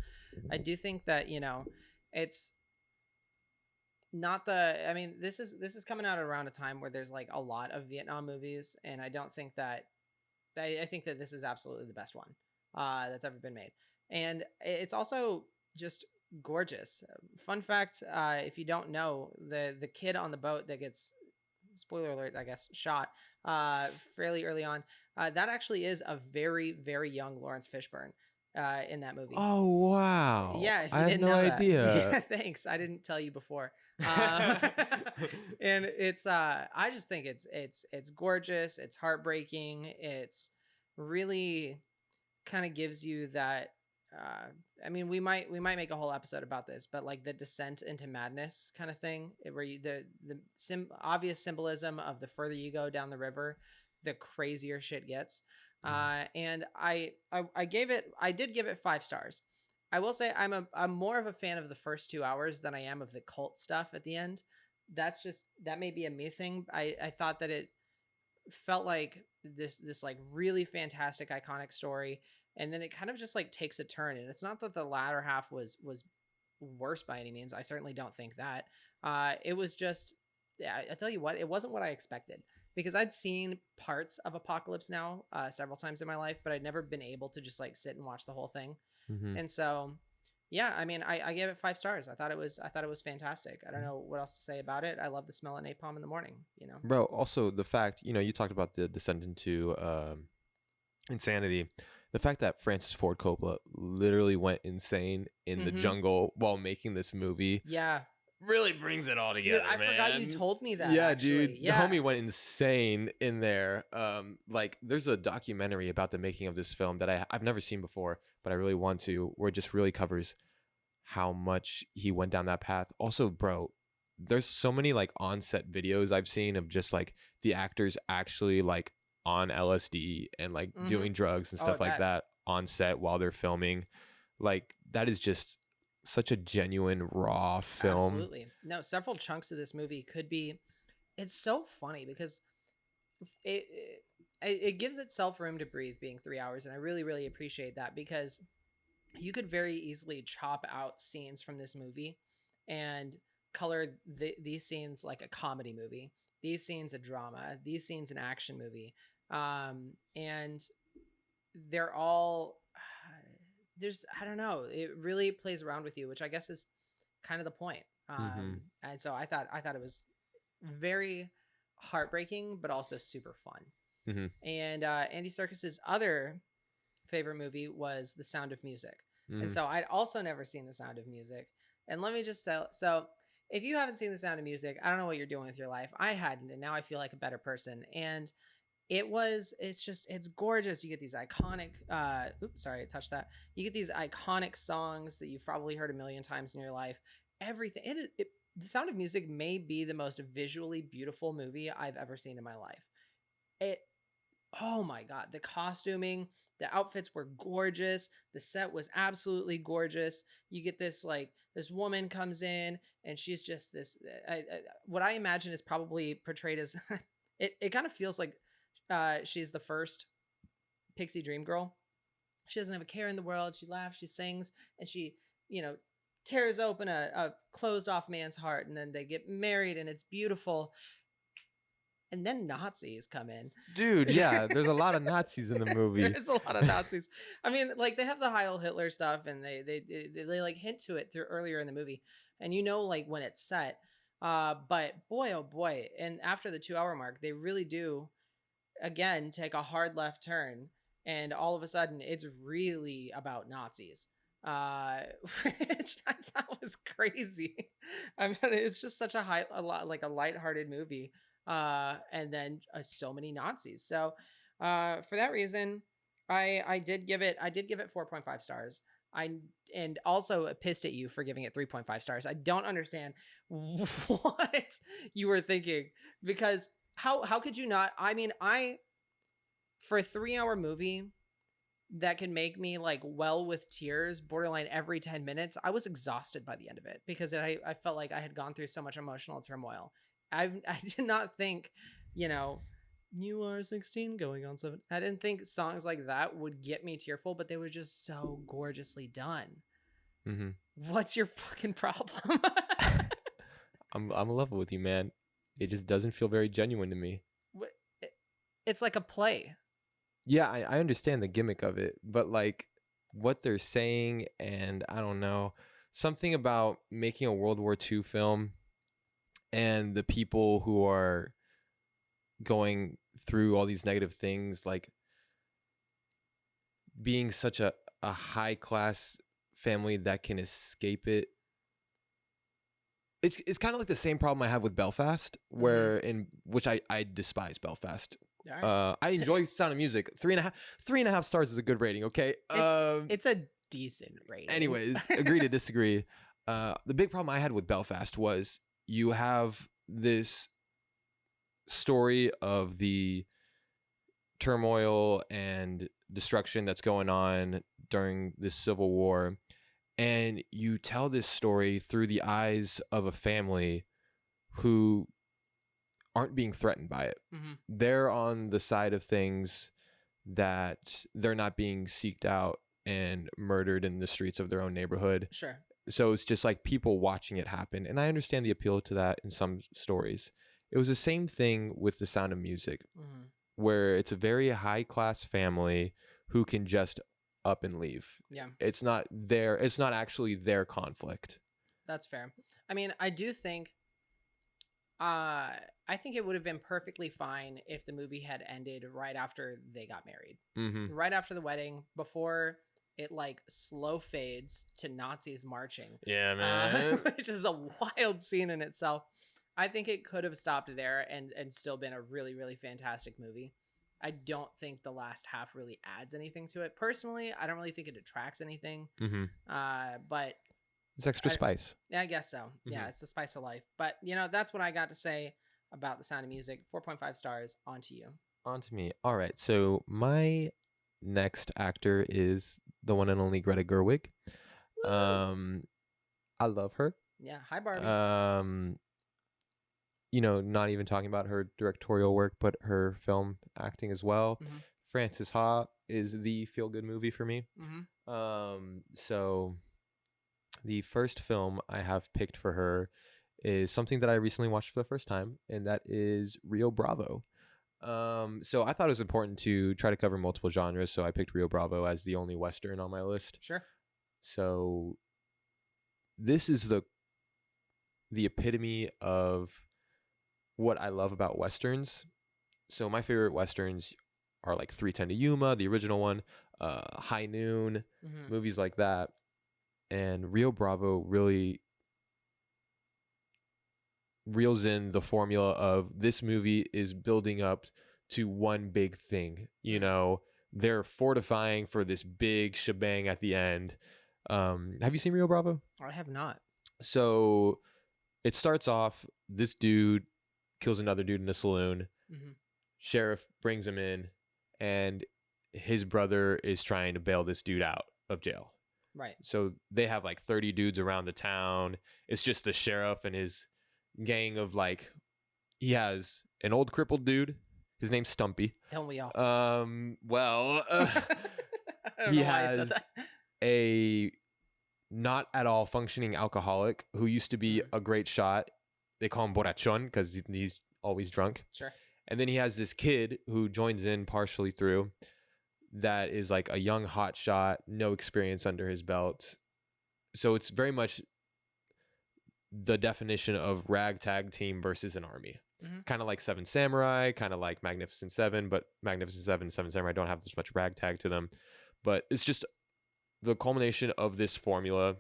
I do think that it's not the I mean this is coming out around a time where there's like a lot of Vietnam movies, and I don't think that I think that this is absolutely the best one that's ever been made, and it's also just gorgeous. Fun fact, if you don't know, the kid on the boat that gets, spoiler alert, I guess, shot fairly early on, that actually is a very very young Lawrence Fishburne in that movie. Oh wow. Yeah, if I you had didn't no know that. idea. Yeah, thanks. I didn't tell you before. Uh, and it's I just think it's gorgeous, it's heartbreaking, it's really kind of gives you that I mean we might make a whole episode about this, but like the descent into madness kind of thing, where you the obvious symbolism of the further you go down the river, the crazier shit gets. And I did give it 5 stars. I will say I'm more of a fan of the first 2 hours than I am of the cult stuff at the end. That may be a me thing. I thought that it felt like this like really fantastic iconic story, and then it kind of just like takes a turn. And it's not that the latter half was worse by any means. I certainly don't think that. It was just, yeah, I tell you what, it wasn't what I expected, because I'd seen parts of Apocalypse Now several times in my life, but I'd never been able to just like sit and watch the whole thing. Mhm. And so, yeah, I mean, I gave it 5 stars. I thought it was fantastic. I don't know what else to say about it. I love the smell of napalm in the morning. Bro, also the fact, you talked about the descent into insanity. The fact that Francis Ford Coppola literally went insane in the Mhm. jungle while making this movie Yeah, really brings it all dude, together, I forgot you man. told me that. Yeah, actually. dude. Yeah. The homie went insane in there. Like there's a documentary about the making of this film that I've never seen before, but I really want to, where it just really covers how much he went down that path. Also, bro, there's so many like on-set videos I've seen of just like the actors actually like on LSD and like Mhm. doing drugs and Oh, stuff like that- that on set while they're filming. Like that is just such a genuine raw film. Absolutely. No, several chunks of this movie could be. It's so funny because it it gives itself room to breathe, being 3 hours, and I really really appreciate that, because you could very easily chop out scenes from this movie and color these scenes like a comedy movie, these scenes a drama, these scenes an action movie, and they're all there's I don't know, it really plays around with you, which I guess is kind of the point. Mhm. And so I thought it was very heartbreaking, but also super fun. Mhm. And Andy Serkis's other favorite movie was The Sound of Music. And Mhm. so I'd also never seen The Sound of Music. And let me just say, so if you haven't seen The Sound of Music, I don't know what you're doing with your life. I hadn't, and now I feel like a better person. And it's gorgeous. You get these iconic, oops, sorry, I touched that. You get these iconic songs that you've probably heard a million times in your life. Everything. The Sound of Music may be the most visually beautiful movie I've ever seen in my life. It Oh my god, the costuming, the outfits were gorgeous. The set was absolutely gorgeous. You get this like this woman comes in and she's just this what I imagine is probably portrayed as it kind of feels like she's the first pixie dream girl. She doesn't have a care in the world. She laughs, she sings, and she, you know, tears open a closed off man's heart, and then they get married, and it's beautiful. And then Nazis come in. Dude, yeah, there's a lot of Nazis in the movie. There's a lot of Nazis. I mean, like they have the Heil Hitler stuff, and they like hint to it through earlier in the movie, and you know like when it's set. But boy, oh boy, and after the 2 hour mark, they really do again take a hard left turn, and all of a sudden it's really about Nazis. Which I thought was crazy. I mean, it's just such a lot like a lighthearted movie and then so many Nazis. So for that reason, I did give it 4.5 stars. I and also pissed at you for giving it 3.5 stars. I don't understand what you were thinking because how could you not? I mean, for a 3 hour movie that can make me like well with tears borderline every 10 minutes, I was exhausted by the end of it because I felt like I had gone through so much emotional turmoil. I did not think, you know, you are 16 going on 7. I didn't think songs like that would get me tearful, but they were just so gorgeously done. Mm-hmm. What's your fucking problem? I'm in love with you, man. It just doesn't feel very genuine to me. It's like a play. Yeah, I understand the gimmick of it, but like what they're saying, and I don't know, something about making a World War II film and the people who are going through all these negative things, like being such a high class family that can escape it. It's kind of like the same problem I have with Belfast, where in which I despise Belfast. Right. I enjoy Sound of Music. 3.5 stars is a good rating. Okay, it's a decent rating. Anyways, agree to disagree. The big problem I had with Belfast was you have this story of the turmoil and destruction that's going on during this civil war, and you tell this story through the eyes of a family who aren't being threatened by it. Mm-hmm. They're on the side of things that they're not being seeked out and murdered in the streets of their own neighborhood. Sure. So it's just like people watching it happen. And I understand the appeal to that in some stories. It was the same thing with The Sound of Music, where it's a very high class family who can just up and leave. Yeah. It's not actually their conflict. That's fair. I mean, I do think I think it would have been perfectly fine if the movie had ended right after they got married. Mm-hmm. Right after the wedding, before it like slow fades to Nazis marching. Yeah, man. Which is a wild scene in itself. I think it could have stopped there and still been a really, really fantastic movie. I don't think the last half really adds anything to it. Personally, I don't really think it detracts anything. Mm-hmm. But it's extra spice. Yeah, I guess so. Mm-hmm. Yeah, it's the spice of life. But, you know, that's what I got to say about The Sound of Music. 4.5 stars. On to you. On to me. All right. So my next actor is the one and only Greta Gerwig. Woo! I love her. Yeah. Hi, Barbie. You know, not even talking about her directorial work, but her film acting as well. Mm-hmm. Frances Ha is the feel-good movie for me. Mm-hmm. So the first film I have picked for her is something that I recently watched for the first time, and that is Rio Bravo. So I thought it was important to try to cover multiple genres, so I picked Rio Bravo as the only Western on my list. Sure. So this is the epitome of what I love about Westerns. So my favorite Westerns are like 3:10 to Yuma, the original one, High Noon, movies like that. And Rio Bravo really reels in the formula of this movie is building up to one big thing. You know, they're fortifying for this big shebang at the end. Have you seen Rio Bravo? I have not. So it starts off, this dude kills another dude in a saloon. Mm-hmm. Sheriff brings him in. and his brother is trying to bail this dude out of jail. Right. So they have like 30 dudes around the town. It's just the sheriff and his gang of like, he has an old crippled dude. His name's Stumpy. Don't we all? Well, I don't he know why I said has that. a not at all functioning alcoholic who used to be a great shot. They call him Borrachon because he's always drunk. Sure. And then he has this kid who joins in partially through that is like a young hot shot, no experience under his belt. So it's very much the definition of ragtag team versus an army. Kind of like Seven Samurai, kind of like Magnificent Seven, but Magnificent Seven and Seven Samurai don't have this much ragtag to them. But it's just the culmination of this formula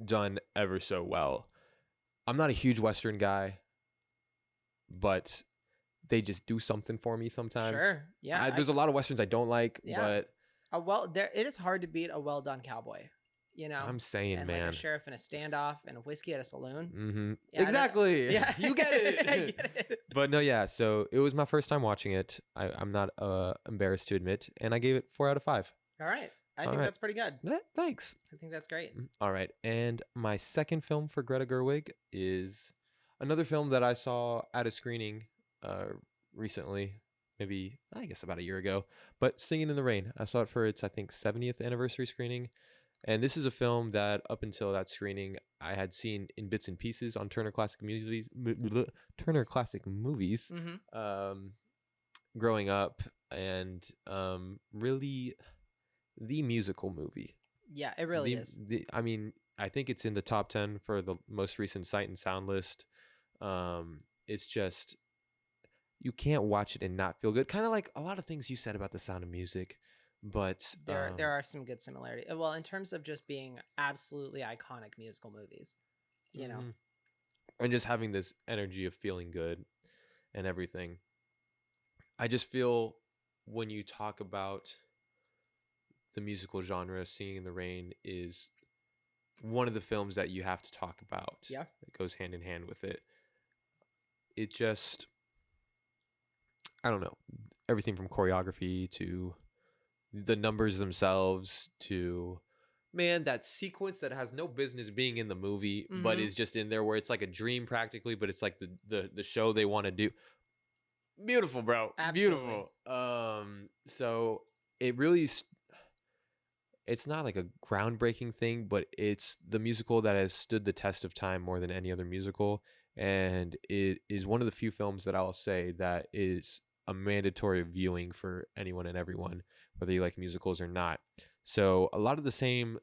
done ever so well. I'm not a huge Western guy, but they just do something for me sometimes. Sure. Yeah. There's a lot of Westerns I don't like, Yeah. but it is hard to beat a well done cowboy. You know, I'm saying, and man. like a sheriff in a standoff and a whiskey at a saloon. Mm-hmm. Yeah, exactly. Yeah, You get it. I get it. But no, yeah. So it was my first time watching it. I'm not embarrassed to admit, and I gave it 4 out of 5. All right. I think right. that's pretty good. Thanks. I think that's great. All right. And my second film for Greta Gerwig is another film that I saw at a screening recently, maybe I guess about a year ago. But Singing in the Rain. I saw it for its I think 70th anniversary screening. And this is a film that up until that screening I had seen in bits and pieces on Turner Classic Movies. Growing up, and really the musical movie. Yeah, it really is. I mean, I think it's in the top 10 for the most recent Sight and Sound list. It's just, you can't watch it and not feel good. Kind of like a lot of things you said about The Sound of Music. But there are some good similarities. Well, in terms of just being absolutely iconic musical movies, you know, and just having this energy of feeling good and everything. I just feel when you talk about the musical genre, Singing in the Rain is one of the films that you have to talk about. Yeah, it goes hand in hand with it. It just, I don't know, everything from choreography to the numbers themselves to, man, that sequence that has no business being in the movie, but is just in there where it's like a dream practically, but it's like the show they want to do. Beautiful, bro. Absolutely. Beautiful. So it really, it's not like a groundbreaking thing, but it's the musical that has stood the test of time more than any other musical. And it is one of the few films that I'll say that is a mandatory viewing for anyone and everyone, whether you like musicals or not. So a lot of the same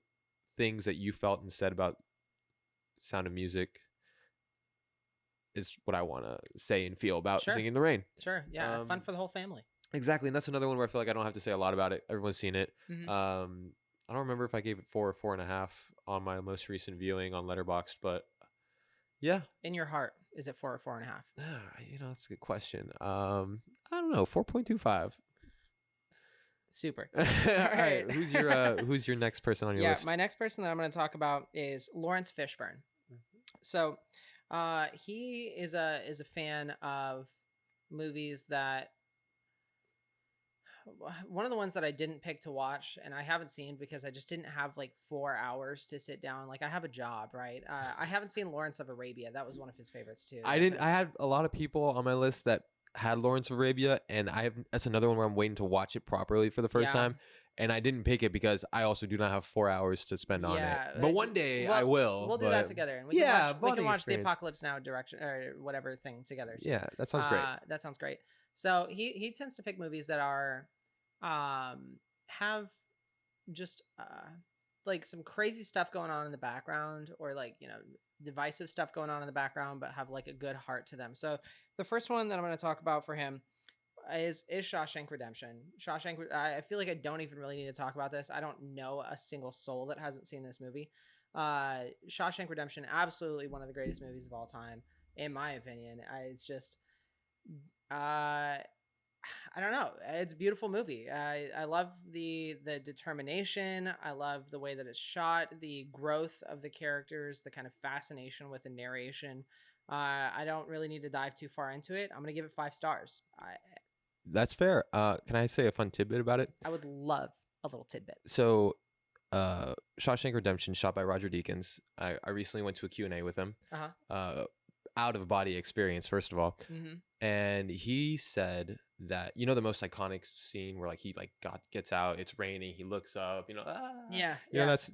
things that you felt and said about Sound of Music is what I want to say and feel about Singing in the Rain. Sure. Yeah. Fun for the whole family. Exactly. And that's another one where I feel like I don't have to say a lot about it. Everyone's seen it. I don't remember if I gave it 4 or 4.5 on my most recent viewing on Letterboxd, but yeah. In your heart, is it 4 or 4.5? That's a good question. I don't know, 4.25. Super. All right. Who's your next person on your list? Yeah, my next person that I'm going to talk about is Lawrence Fishburne. So, he is a fan of movies that, one of the ones that I didn't pick to watch and I haven't seen because I just didn't have like 4 hours to sit down. Like I have a job, right? I haven't seen Lawrence of Arabia. That was one of his favorites too. I had a lot of people on my list that had Lawrence of Arabia, and that's another one where I'm waiting to watch it properly for the first time. And I didn't pick it because I also do not have 4 hours to spend on it. But one day I will. We'll do that together, and we can watch the Apocalypse Now direction or whatever thing together. So, yeah, that sounds great. That sounds great. So he tends to pick movies that are have just like some crazy stuff going on in the background, or like divisive stuff going on in the background, but have like a good heart to them. So the first one that I'm going to talk about for him is Shawshank Redemption. I feel like I don't even really need to talk about this. I don't know a single soul that hasn't seen this movie. Shawshank Redemption, absolutely one of the greatest movies of all time, in my opinion. It's just, I don't know. It's a beautiful movie. I love the determination. I love the way that it's shot, the growth of the characters, the kind of fascination with the narration. I don't really need to dive too far into it. I'm going to give it 5 stars. That's fair. Can I say a fun tidbit about it? I would love a little tidbit. So, Shawshank Redemption, shot by Roger Deakins. I recently went to a Q&A with him. Out of body experience, first of all. And he said that, you know, the most iconic scene where like he like gets out, it's raining, he looks up, Yeah. you know, that's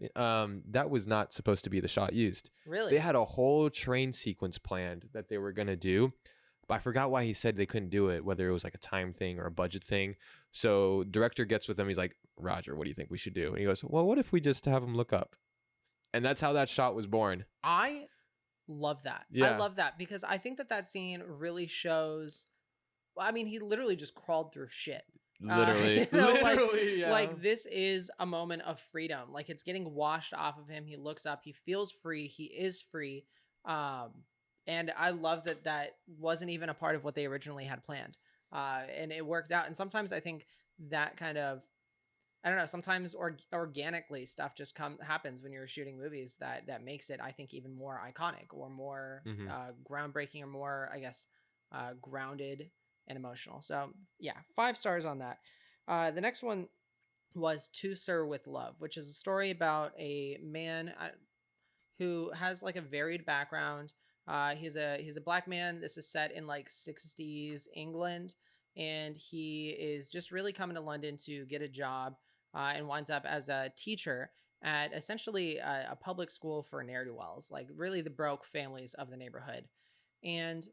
that was not supposed to be the shot used. Really? They had a whole train sequence planned that they were gonna do, but I forgot why he said they couldn't do it, whether it was like a time thing or a budget thing. So director gets with him, he's like, Roger, what do you think we should do? And he goes, well, what if we just have him look up? And that's how that shot was born. I love that. Yeah. I love that because I think that scene really shows. Well, I mean, he literally just crawled through shit. Literally, literally, yeah. Like this is a moment of freedom. Like it's getting washed off of him. He looks up. He feels free. He is free. And I love that wasn't even a part of what they originally had planned. And it worked out. And sometimes I think that kind of, I don't know, sometimes organically stuff just happens when you're shooting movies that makes it, I think, even more iconic or more groundbreaking or more, I guess, grounded and emotional. So yeah, 5 stars on that. The next one was To Sir with Love, which is a story about a man who has like a varied background. He's a black man. This is set in like 60s England, and he is just really coming to London to get a job, and winds up as a teacher at essentially a public school for ne'er-do-wells, like really the broke families of the neighborhood. And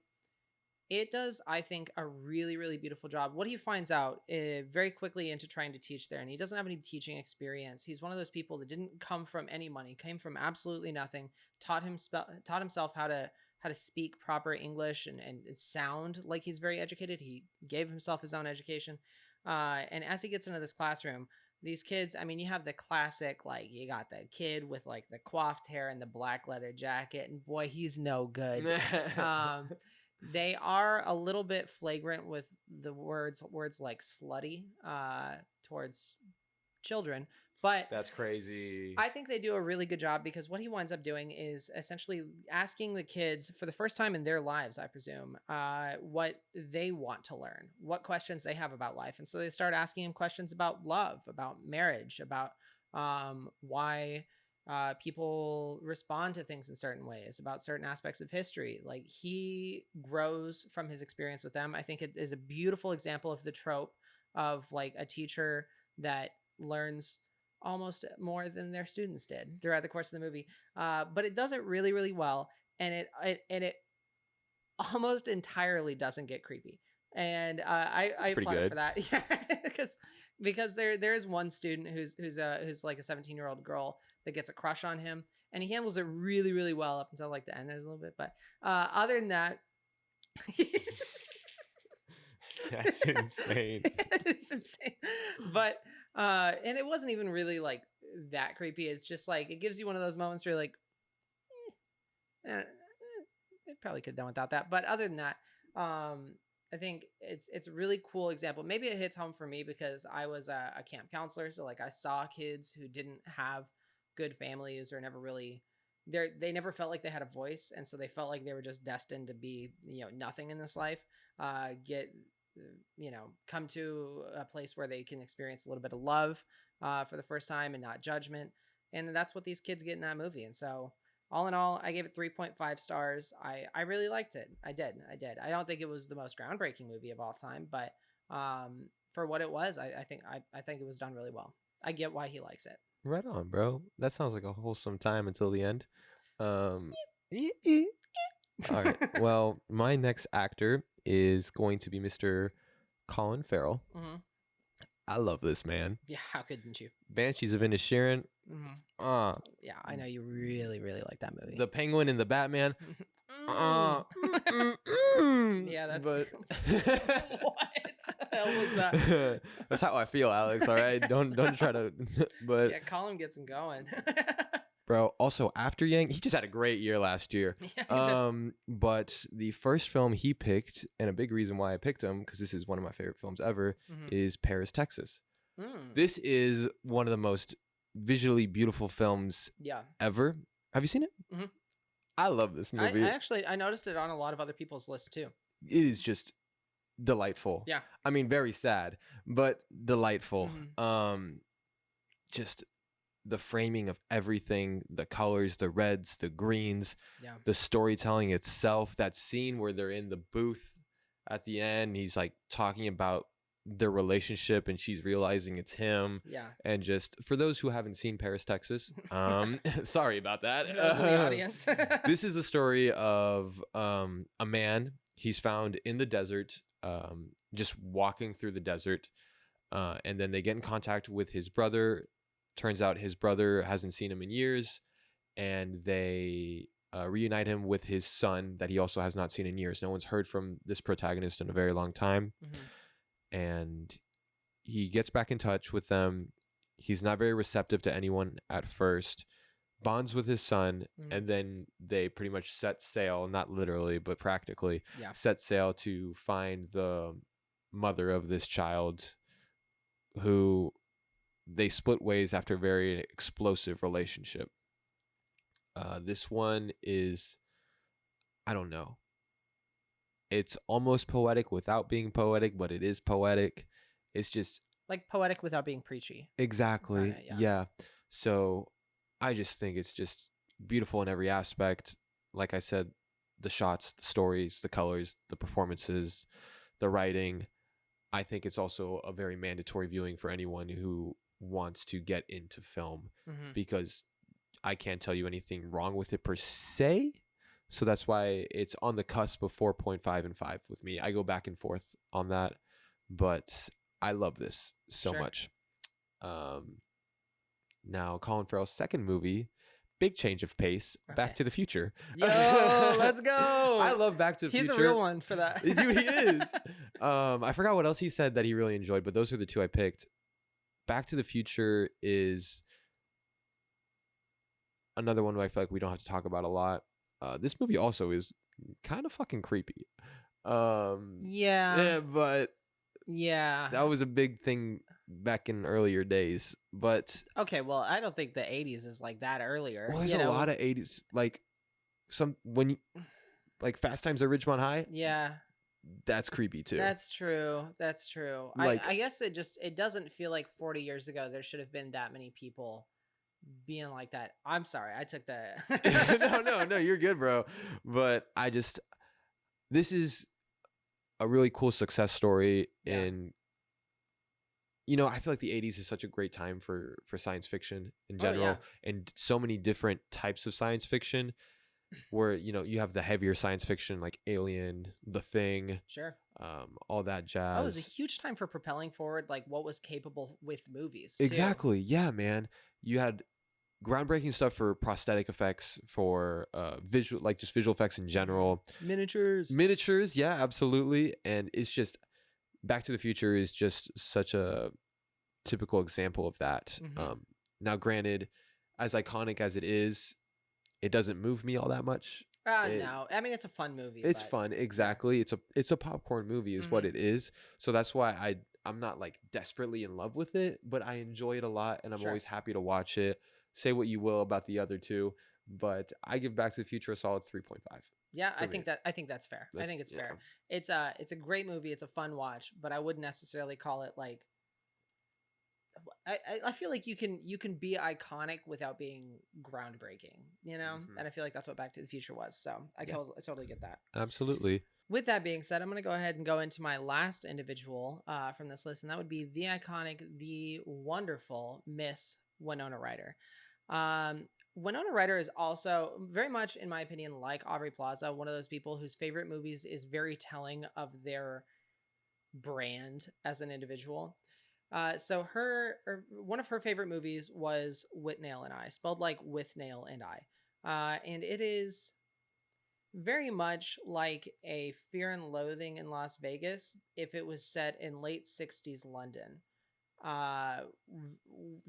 it does, I think, a really, really beautiful job. What he finds out very quickly into trying to teach there, and he doesn't have any teaching experience. He's one of those people that didn't come from any money, came from absolutely nothing, taught himself how to speak proper English and sound like he's very educated. He gave himself his own education. And as he gets into this classroom, these kids, I mean, you have the classic, like, you got the kid with like the coiffed hair and the black leather jacket, and boy, he's no good. They are a little bit flagrant with the words like slutty towards children, but That's crazy. I think they do a really good job because what he winds up doing is essentially asking the kids for the first time in their lives, I presume, what they want to learn, what questions they have about life. And so they start asking him questions about love, about marriage, about why people respond to things in certain ways, about certain aspects of history. Like he grows from his experience with them. I think it is a beautiful example of the trope of like a teacher that learns almost more than their students did throughout the course of the movie. But it does it really, really well. And it almost entirely doesn't get creepy. And I applaud it for that. Yeah, because there is one student who's like a 17-year-old girl that gets a crush on him, and he handles it really, really well up until like the end. There's a little bit, but other than that, That's insane. it's insane. But and it wasn't even really like that creepy. It's just like it gives you one of those moments where you're like, it probably could have done without that. But other than that, I think it's a really cool example. Maybe it hits home for me because I was a camp counselor, so like I saw kids who didn't have good families or never really they never felt like they had a voice, and so they felt like they were just destined to be nothing in this life. Come to a place where they can experience a little bit of love for the first time and not judgment, and that's what these kids get in that movie. And so all in all, I gave it 3.5 stars. I really liked it. I did. I don't think it was the most groundbreaking movie of all time, but for what it was, I think it was done really well. I get why he likes it. Right on, bro. That sounds like a wholesome time until the end. All right. Well, my next actor is going to be Mr. Colin Farrell. Mm-hmm. I love this man. Yeah, how couldn't you? Banshees of Inisherin. Mm-hmm. Yeah, I know you really, really like that movie. The Penguin and the Batman. Yeah, that's but what the hell was that? That's how I feel, Alex. All right, don't try to. But yeah, Colin gets him going. Bro, also After Yang, he just had a great year last year. Yeah, but the first film he picked, and a big reason why I picked him, because this is one of my favorite films ever, is Paris, Texas. This is one of the most visually beautiful films ever. Have you seen it? Mm-hmm. I love this movie. I noticed it on a lot of other people's lists too. It is just delightful. Yeah. I mean, very sad, but delightful. Mhm. Just the framing of everything, the colors, the reds, the greens, Yeah. the storytelling itself, that scene where they're in the booth at the end, he's like talking about their relationship and she's realizing it's him. Yeah. And just for those who haven't seen Paris, Texas, sorry about that. For those in the audience. This is the story of a man. He's found in the desert, just walking through the desert. And then they get in contact with his brother. Turns out his brother hasn't seen him in years, and they reunite him with his son that he also has not seen in years. No one's heard from this protagonist in a very long time. And he gets back in touch with them. He's not very receptive to anyone at first, bonds with his son, and then they pretty much set sail, not literally, but practically, set sail to find the mother of this child, who they split ways after a very explosive relationship. This one is, I don't know. It's almost poetic without being poetic, but it is poetic. It's just like poetic without being preachy. exactly. Yeah. So I just think it's just beautiful in every aspect. Like I said, the shots, the stories, the colors, the performances, the writing. I think it's also a very mandatory viewing for anyone who wants to get into film, because I can't tell you anything wrong with it per se. So that's why it's on the cusp of 4.5 and 5 with me. I go back and forth on that, but I love this so much. Now, Colin Farrell's second movie, big change of pace, Back to the Future. Yo, let's go. I love Back to the Future. He's a real one for that. Dude, he is. I forgot what else he said that he really enjoyed, but those are the two I picked. Back to the Future is another one I feel like we don't have to talk about a lot. This movie also is kind of fucking creepy. Yeah, but that was a big thing back in earlier days. But okay, well, I don't think the 80s is like that earlier. Well, there's a lot of 80s, like like Fast Times at Ridgemont High. Yeah, that's creepy too. That's true. Like, I guess it doesn't feel like 40 years ago there should have been that many people being like that. I'm sorry, I took that. No, you're good, bro. But this is a really cool success story. And I feel like the 80s is such a great time for science fiction in general, and so many different types of science fiction, where you have the heavier science fiction like Alien, The Thing, all that jazz. It was a huge time for propelling forward like what was capable with movies too. Exactly. Yeah, man. You had groundbreaking stuff for prosthetic effects, for visual effects in general. Miniatures, yeah, absolutely. And it's just, Back to the Future is just such a typical example of that. Now, granted, as iconic as it is, it doesn't move me all that much. No, I mean, it's a fun movie. It's fun, exactly. It's a popcorn movie is what it is. So that's why I'm not like desperately in love with it, but I enjoy it a lot, and I'm always happy to watch it. Say what you will about the other two, but I give Back to the Future a solid 3.5. Yeah, I think that's fair. I think it's fair. It's a great movie. It's a fun watch, but I wouldn't necessarily call it like. I feel like you can be iconic without being groundbreaking, and I feel like that's what Back to the Future was. So I totally get that. Absolutely. With that being said, I'm going to go ahead and go into my last individual from this list, and that would be the iconic, the wonderful Miss Winona Ryder. Winona Ryder is also very much, in my opinion, like Aubrey Plaza, one of those people whose favorite movies is very telling of their brand as an individual. So one of her favorite movies was Withnail and I, spelled like Withnail and I. And it is very much like a Fear and Loathing in Las Vegas if it was set in late 60s London.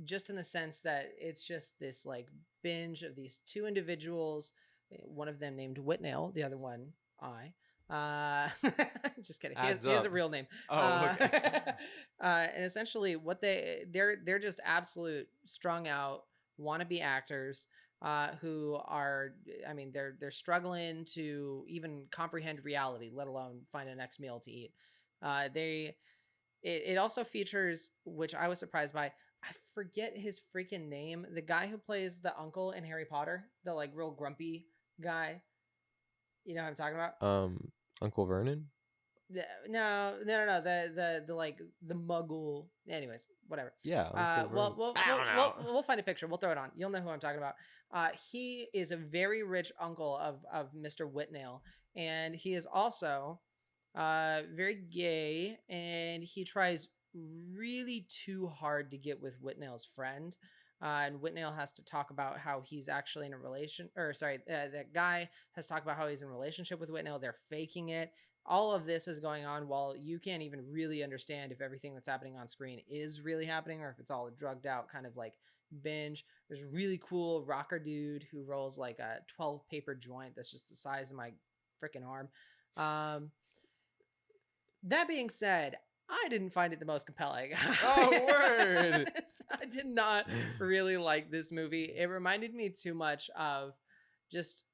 Just in the sense that it's just this like binge of these two individuals, one of them named Withnail, the other one I. Just kidding. He has a real name. Okay. And essentially, what they're just absolute strung out wannabe actors who are, I mean, they're struggling to even comprehend reality, let alone find a next meal to eat. It also features, which I was surprised by. I forget his freaking name. The guy who plays the uncle in Harry Potter, the like real grumpy guy. You know what I'm talking about? Uncle Vernon. No. The like the Muggle. Anyways, whatever. Yeah, Uncle Vernon. I don't know. We'll find a picture. We'll throw it on. You'll know who I'm talking about. He is a very rich uncle of Mr. Whitnail, and he is also very gay, and he tries really too hard to get with Whitnail's friend. And Whitnail has to talk about how he's actually in a relation, or sorry, that guy has talked about how he's in a relationship with Whitnail. They're faking it. All of this is going on while you can't even really understand if everything that's happening on screen is really happening or if it's all a drugged out kind of like binge. There's a really cool rocker dude who rolls like a 12 paper joint that's just the size of my freaking arm. That being said, I didn't find it the most compelling. Oh, word. I did not really like this movie. It reminded me too much of just,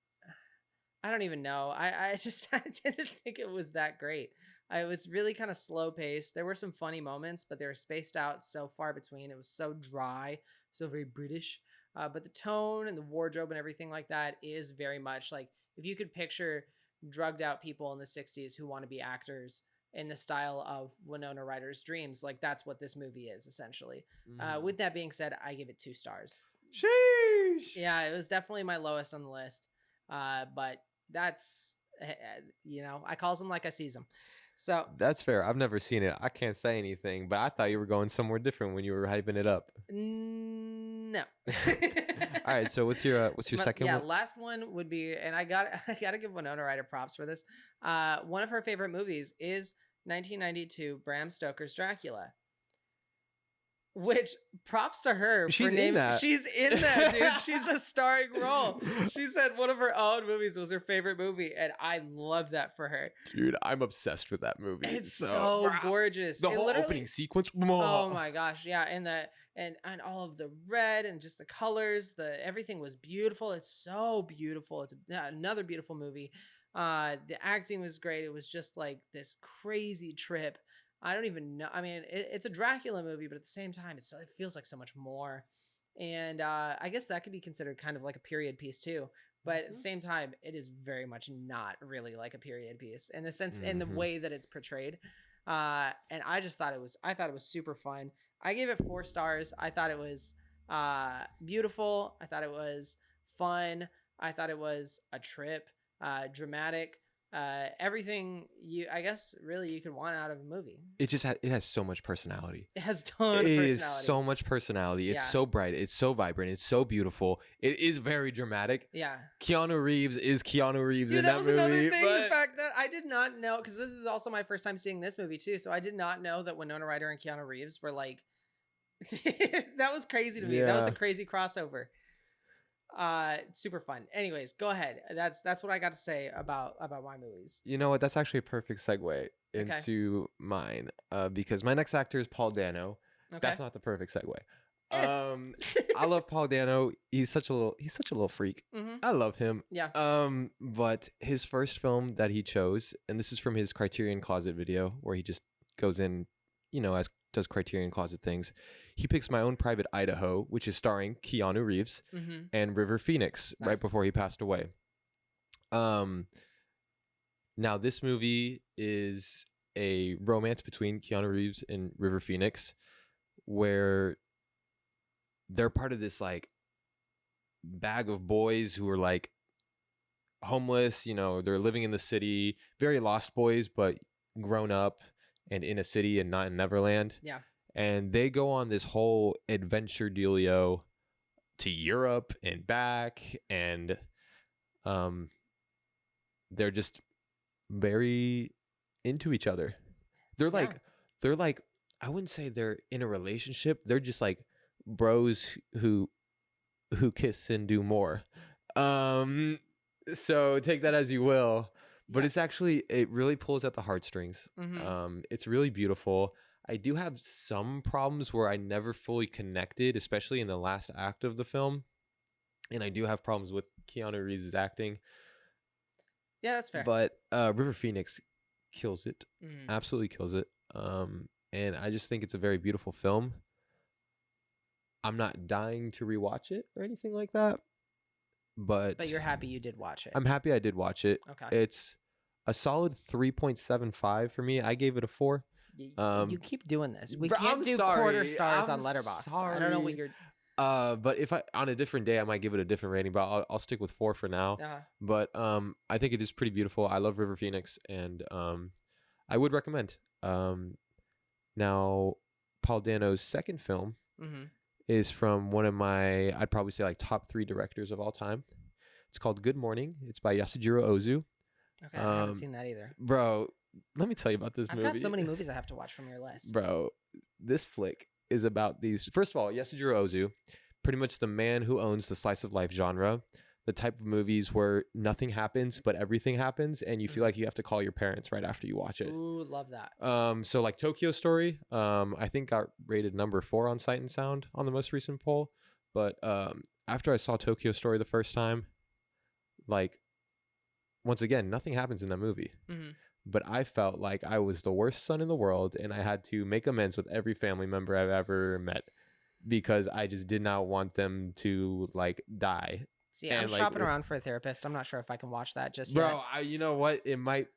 I don't even know. I didn't think it was that great. It was really kind of slow paced. There were some funny moments, but they were spaced out so far between. It was so dry, so very British. But the tone and the wardrobe and everything like that is very much like if you could picture drugged out people in the 60s who want to be actors in the style of Winona Ryder's dreams. Like that's what this movie is essentially. With that being said, I give it 2 stars. Sheesh. Yeah, it was definitely my lowest on the list. But that's, I calls them like I sees them. So That's fair. I've never seen it. I can't say anything, but I thought you were going somewhere different when you were hyping it up. no. All right. So what's your second one? Yeah, last one would be, and I gotta give Winona Ryder props for this. One of her favorite movies is 1992 Bram Stoker's Dracula. Which props to her. She's in that. She's in that, dude. She's a starring role. She said one of her own movies was her favorite movie, and I love that for her. Dude, I'm obsessed with that movie. It's so gorgeous. The whole opening sequence. Oh my gosh, yeah, and all of the red and just the colors, everything was beautiful. It's so beautiful. It's another beautiful movie. The acting was great. It was just like this crazy trip. I don't even know. I mean, it's a Dracula movie, but at the same time, it feels like so much more. And I guess that could be considered kind of like a period piece too. But at the same time, it is very much not really like a period piece in the sense, in the way that it's portrayed. And I just thought I thought it was super fun. I gave it 4 stars. I thought it was beautiful. I thought it was fun. I thought it was a trip, dramatic. Everything I guess really you could want out of a movie. It just it has so much personality. It has a ton of personality. It is so much personality. It's so bright. It's so vibrant. It's so beautiful. It is very dramatic. Yeah. Keanu Reeves is Keanu Reeves in that movie. That was another thing. The fact that I did not know, because this is also my first time seeing this movie too, so I did not know that Winona Ryder and Keanu Reeves were like, that was crazy to me. Yeah. That was a crazy crossover. Super fun. Anyways, go ahead. That's what I got to say about my movies. You know what? That's actually a perfect segue into mine. Because my next actor is Paul Dano. Okay. That's not the perfect segue. I love Paul Dano. He's such a little freak. Mm-hmm. I love him. Yeah. But his first film that he chose, and this is from his Criterion Closet video, where he just goes in, does Criterion Closet things. He picks My Own Private Idaho, which is starring Keanu Reeves and River Phoenix right before he passed away. Now this movie is a romance between Keanu Reeves and River Phoenix, where they're part of this like bag of boys who are like homeless. They're living in the city, very lost boys, but grown up and in a city and not in Neverland. Yeah. And they go on this whole adventure dealio to Europe and back, and they're just very into each other. They're like I wouldn't say they're in a relationship. They're just like bros who kiss and do more. So take that as you will. But it really pulls at the heartstrings. It's really beautiful. I do have some problems where I never fully connected, especially in the last act of the film. And I do have problems with Keanu Reeves' acting. Yeah, that's fair. But River Phoenix kills it. Mhm. Absolutely kills it. And I just think it's a very beautiful film. I'm not dying to rewatch it or anything like that, but But you're happy you did watch it. I'm happy I did watch it. Okay. It's a solid 3.75 for me. I gave it a 4. You keep doing this. We Bro, can't I'm do sorry. quarter stars I'm on Letterboxd. I don't know what sorry. you're. But if I on a different day I might give it a different rating, but I'll stick with 4 for now. Uh-huh. But I think it is pretty beautiful. I love River Phoenix, and I would recommend. Now Paul Dano's second film Mm-hmm. is from one of my, I'd probably say like top 3 directors of all time. It's called Good Morning. It's by Yasujiro Ozu. Okay, I haven't seen that either. Bro, let me tell you about this I've movie. got so many movies I have to watch from your list. Bro, this flick is about these. First of all, Yasujiro Ozu, pretty much the man who owns the slice of life genre. The type of movies where nothing happens but everything happens, and you feel like you have to call your parents right after you watch it. Ooh, love that. So like Tokyo Story, I think got rated number 4 on Sight and Sound on the most recent poll. But after I saw Tokyo Story the first time, like, once again, nothing happens in that movie. Mm-hmm. But I felt like I was the worst son in the world, and I had to make amends with every family member I've ever met because I just did not want them to like die. See, I'm shopping around for a therapist. I'm not sure if I can watch that just yet. Bro, you know what? It might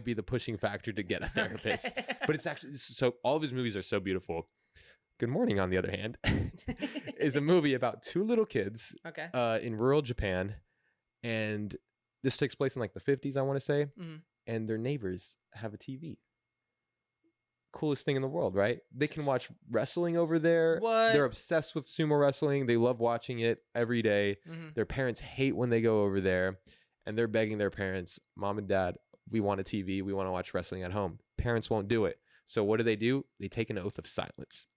be the pushing factor to get a therapist. But it's actually, so all of his movies are so beautiful. Good Morning, on the other hand, is a movie about 2 little kids Okay. In rural Japan. And this takes place in like the 50s, I want to say. Mm-hmm. And their neighbors have a TV. Coolest thing in the world, right? They can watch wrestling over there. What? They're obsessed with sumo wrestling. They love watching it every day. Mm-hmm. Their parents hate when they go over there, and they're begging their parents, Mom and Dad, we want a TV. We want to watch wrestling at home. Parents won't do it. So what do? They take an oath of silence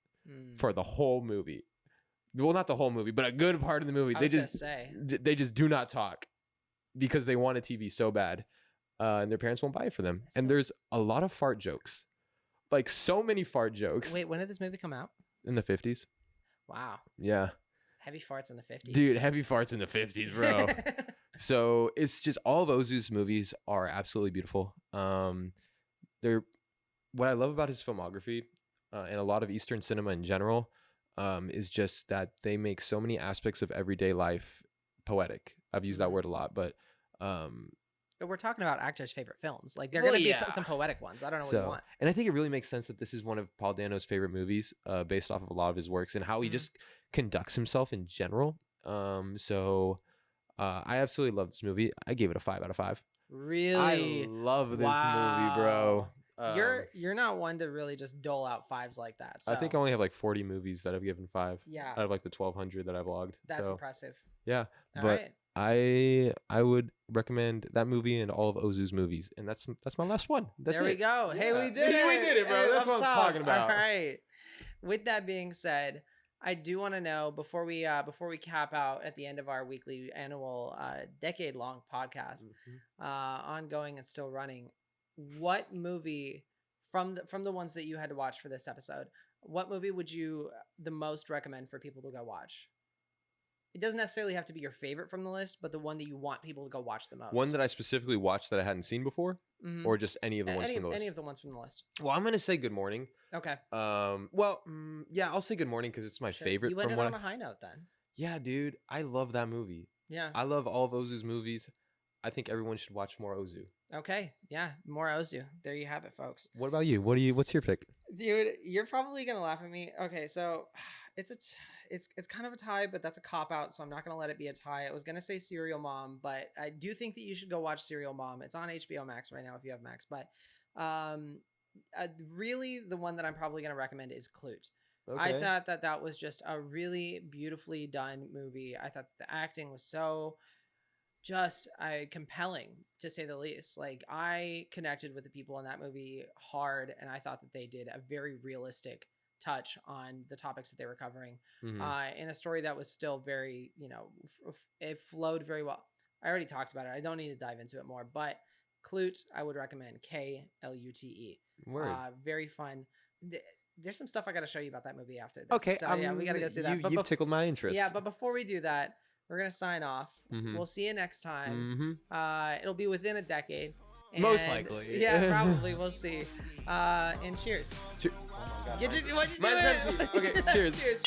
for the whole movie. Well, not the whole movie, but a good part of the movie. They just do not talk because they want a TV so bad, and their parents won't buy it for them. And there's a lot of fart jokes. Like, so many fart jokes. Wait, when did this movie come out? In the 50s. Wow. Yeah. Heavy farts in the 50s. Dude, heavy farts in the 50s, bro. So it's just, all of Ozu's movies are absolutely beautiful. They're, what I love about his filmography and a lot of Eastern cinema in general is just that they make so many aspects of everyday life poetic. I've used that word a lot, but But we're talking about actors' favorite films. Like, they're going to be some poetic ones. I don't know what you want. And I think it really makes sense that this is one of Paul Dano's favorite movies based off of a lot of his works and how he just conducts himself in general. So I absolutely love this movie. I gave it a 5 out of 5. Really? I love this movie, bro. You're not one to really just dole out 5s like that. So. I think I only have like 40 movies that I've given 5. Yeah. Out of like the 1,200 that I've logged. That's so, impressive. Yeah. All but right. I would recommend that movie and all of Ozu's movies, and that's my last one. That's there it. we go. Yeah. Hey, we did it. We did it, bro. Hey, That's what I'm talking about. All right. With that being said, I do want to know before we cap out at the end of our weekly annual decade-long podcast, ongoing and still running, what movie from the ones that you had to watch for this episode, what movie would you the most recommend for people to go watch? It doesn't necessarily have to be your favorite from the list, but the one that you want people to go watch the most. One that I specifically watched that I hadn't seen before, or just any of the ones from the list? Any of the ones from the list. Well, I'm gonna say Good Morning. Okay. Yeah, I'll say Good Morning because it's my favorite. You ended on a high note then. Yeah, dude, I love that movie. Yeah. I love all of Ozu's movies. I think everyone should watch more Ozu. Okay, yeah, more Ozu. There you have it, folks. What about you? What's your pick? Dude, you're probably gonna laugh at me. Okay, so it's kind of a tie, but that's a cop out, so I'm not gonna let it be a tie. I was gonna say Serial Mom, but I do think that you should go watch Serial Mom. It's on HBO Max right now if you have Max. But really, the one that I'm probably gonna recommend is Clute. Okay. I thought that was just a really beautifully done movie. I thought the acting was so just compelling, to say the least. Like, I connected with the people in that movie hard, and I thought that they did a very realistic touch on the topics that they were covering in a story that was still very, it flowed very well. I already talked about it. I don't need to dive into it more, but Clute, I would recommend. Klute. Word. Very fun. There's some stuff I got to show you about that movie after this. Okay. So, yeah, we got to go see that. You've tickled my interest. Yeah, but before we do that, we're going to sign off. We'll see you next time. It'll be within a decade. Most And- likely. Yeah, probably. We'll see. And cheers. Che- Oh my God, Get mine's- your, what you Mine's doing? empty. Okay, cheers. Cheers.